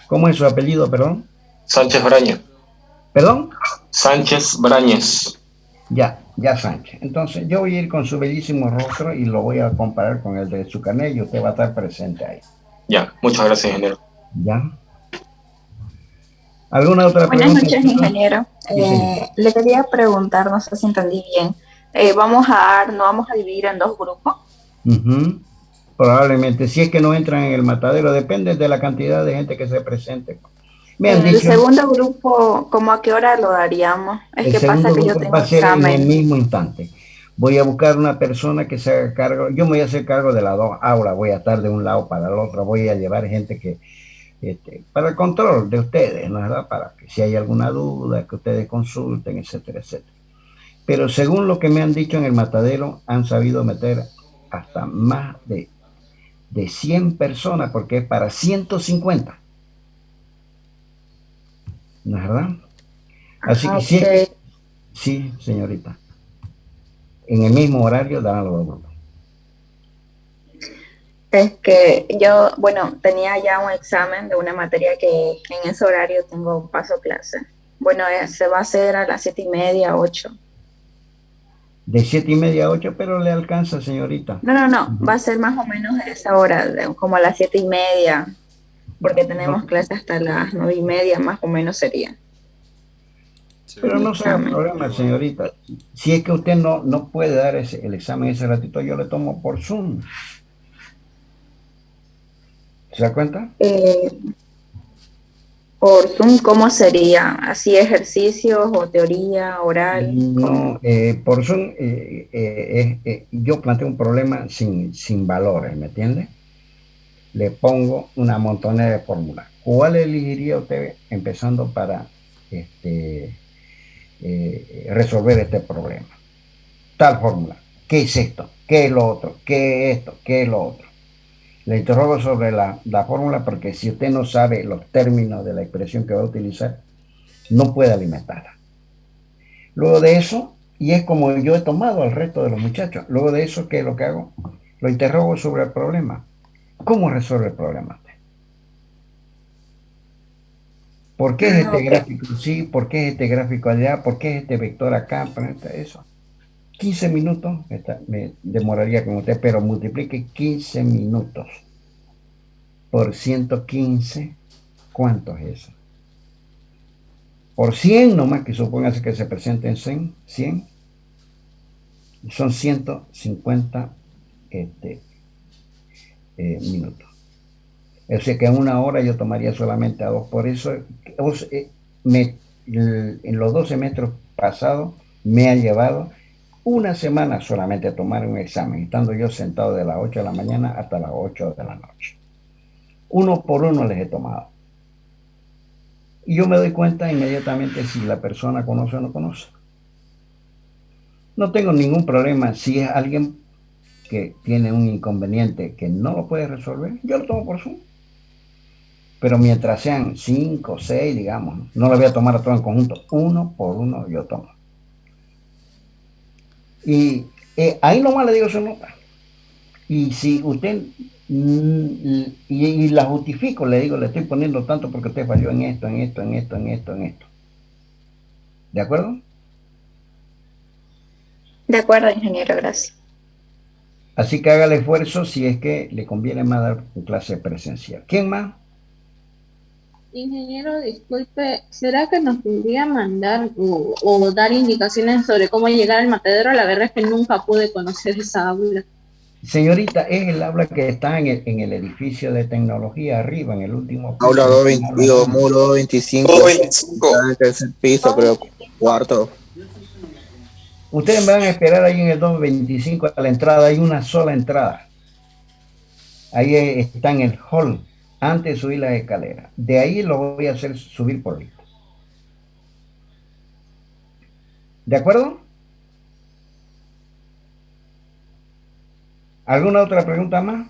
¿cómo es su apellido, perdón? Sánchez Brañez. ¿Perdón? Sánchez Brañez. Ya Sánchez. Entonces yo voy a ir con su bellísimo rostro y lo voy a comparar con el de su carnet y usted va a estar presente ahí. Ya, muchas gracias, ingeniero. Ya. ¿Alguna otra pregunta? Buenas noches, ingeniero. Le quería preguntar, no sé si entendí bien. ¿No vamos a dividir en 2 grupos? Probablemente, si es que no entran en el matadero, depende de la cantidad de gente que se presente. El segundo grupo, ¿cómo a qué hora lo daríamos? Es que pasa que yo tengo va a ser examen. en el mismo instante. Voy a buscar una persona que se haga cargo. Yo me voy a hacer cargo de las 2 aulas. Voy a estar de un lado para el otro. Voy a llevar gente que para el control de ustedes, ¿no es verdad? Para que si hay alguna duda, que ustedes consulten, etcétera, etcétera. Pero según lo que me han dicho en el matadero, han sabido meter hasta más de 100 personas, porque es para 150. ¿No es verdad? Así que sí, sí, señorita. En el mismo horario darán los grupos. Es que yo, tenía ya un examen de una materia que en ese horario tengo paso clase. Se va a hacer a las 7:30, 8. De 7:30 a 8, pero le alcanza, señorita. No, va a ser más o menos a esa hora, como a las 7:30, porque tenemos clase hasta las 9:30, más o menos sería. Pero no sea problema, señorita. Si es que usted no puede dar el examen ese ratito, yo le tomo por Zoom. ¿Se da cuenta? Por Zoom, ¿cómo sería? ¿Así ejercicios o teoría oral? No, por Zoom yo planteo un problema sin valores, ¿me entiende? Le pongo una montonera de fórmulas. ¿Cuál elegiría usted empezando para resolver este problema? Tal fórmula. ¿Qué es esto? ¿Qué es lo otro? ¿Qué es esto? ¿Qué es lo otro? Le interrogo sobre la fórmula porque si usted no sabe los términos de la expresión que va a utilizar, no puede alimentarla. Luego de eso, y es como yo he tomado al resto de los muchachos, luego de eso, ¿qué es lo que hago? Lo interrogo sobre el problema. ¿Cómo resuelve el problema? ¿Por qué es este Ok. gráfico sí? ¿Por qué es este gráfico allá? ¿Por qué es este vector acá? Eso. 15 minutos me demoraría con usted, pero multiplique 15 minutos por 115. ¿Cuánto es eso? Por 100 nomás, que supóngase que se presenten 100, son 150 minutos. O sea que en una hora yo tomaría solamente a 2. Por eso, en los 12 metros pasados me ha llevado una semana solamente a tomar un examen, estando yo sentado de las 8 de la mañana hasta las 8 de la noche. Uno por uno les he tomado. Y yo me doy cuenta inmediatamente si la persona conoce o no conoce. No tengo ningún problema si es alguien que tiene un inconveniente que no lo puede resolver, yo lo tomo por Zoom. Pero mientras sean 5 o 6, digamos, no lo voy a tomar a todo en conjunto. Uno por uno yo tomo. Y ahí nomás le digo su nota. Y si usted, y la justifico, le digo, le estoy poniendo tanto porque usted falló en esto, en esto, en esto, en esto, en esto. ¿De acuerdo? De acuerdo, ingeniero, gracias. Así que haga el esfuerzo si es que le conviene más dar clase presencial. ¿Quién más? Ingeniero, disculpe, ¿será que nos podría mandar o dar indicaciones sobre cómo llegar al matadero? La verdad es que nunca pude conocer esa aula. Señorita, es el aula que está en el edificio de tecnología arriba, en el último Aula piso. 220, digo, muro 225. 225. Está en el tercer piso, creo, cuarto. Ustedes me van a esperar ahí en el 225 a la entrada, hay una sola entrada. Ahí está en el hall, antes de subir la escalera. De ahí lo voy a hacer subir por listo. ¿De acuerdo? ¿Alguna otra pregunta más?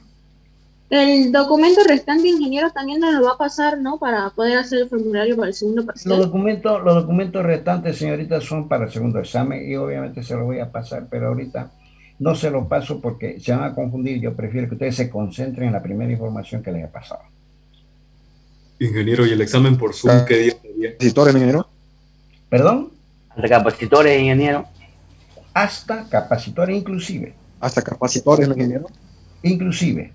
El documento restante, ingeniero, también nos lo va a pasar, ¿no? Para poder hacer el formulario para el segundo parcial. Los documentos restantes, señorita, son para el segundo examen y obviamente se los voy a pasar, pero ahorita no se los paso porque se van a confundir. Yo prefiero que ustedes se concentren en la primera información que les he pasado. Ingeniero, ¿y el examen por Zoom qué día sería? ¿Capacitores, ingeniero? ¿Perdón? Hasta capacitores, ingeniero. Hasta capacitores inclusive. Hasta capacitores, ingeniero. Inclusive.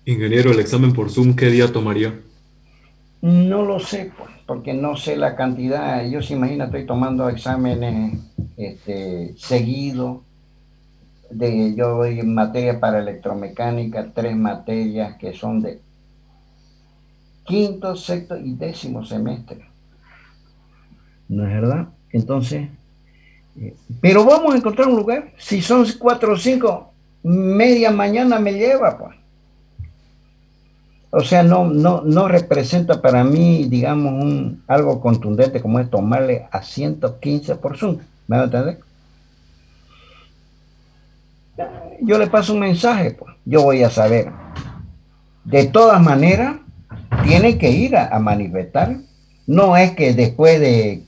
Ingeniero, ¿el examen por Zoom qué día tomaría? No lo sé, pues, porque no sé la cantidad. Yo se imagina, estoy tomando exámenes seguido. Yo doy materia para electromecánica, 3 materias que son de quinto, sexto y décimo semestre. ¿No es verdad? Entonces, pero vamos a encontrar un lugar. Si son 4 o 5, media mañana me lleva, pues. O sea, no representa para mí, digamos, algo contundente como es tomarle a 115 por Zoom. ¿Me van a entender? Yo le paso un mensaje, pues. Yo voy a saber. De todas maneras, tiene que ir a manifestar. No es que después de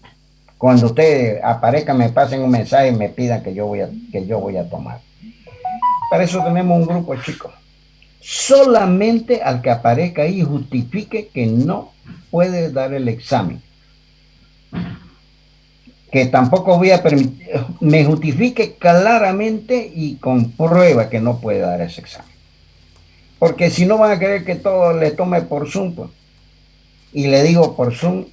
cuando usted aparezca me pasen un mensaje y me pidan que yo voy a tomar. Para eso tenemos un grupo, chicos. Solamente al que aparezca ahí justifique que no puede dar el examen. Que tampoco voy a permitir, me justifique claramente y con prueba que no puede dar ese examen. Porque si no van a querer que todo le tome por Zoom, pues. Y le digo por Zoom,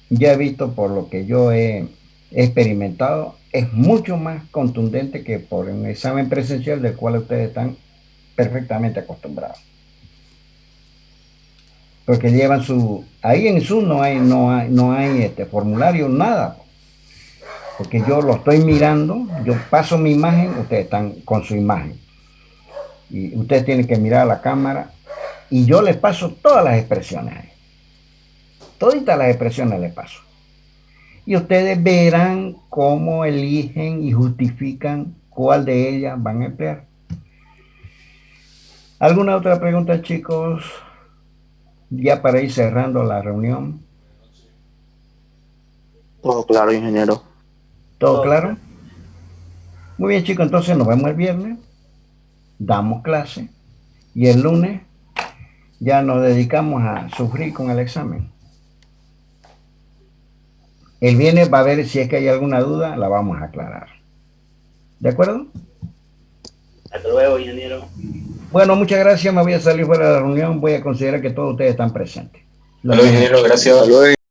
ya he visto por lo que yo he experimentado, es mucho más contundente que por un examen presencial del cual ustedes están perfectamente acostumbrados. Porque llevan ahí en Zoom no hay formulario, nada. Porque yo lo estoy mirando, yo paso mi imagen, ustedes están con su imagen. Y ustedes tienen que mirar a la cámara y yo les paso todas las expresiones. Toditas las expresiones les paso. Y ustedes verán cómo eligen y justifican cuál de ellas van a emplear. ¿Alguna otra pregunta, chicos? Ya para ir cerrando la reunión. Todo claro, ingeniero. ¿Todo claro? Muy bien, chicos, entonces nos vemos el viernes. damos clase y el lunes ya nos dedicamos a sufrir con el examen. El viernes va a ver si es que hay alguna duda, la vamos a aclarar. ¿De acuerdo? Hasta luego, ingeniero. Bueno, muchas gracias. Me voy a salir fuera de la reunión. Voy a considerar que todos ustedes están presentes. Hasta luego, ingeniero, gracias. Hasta luego.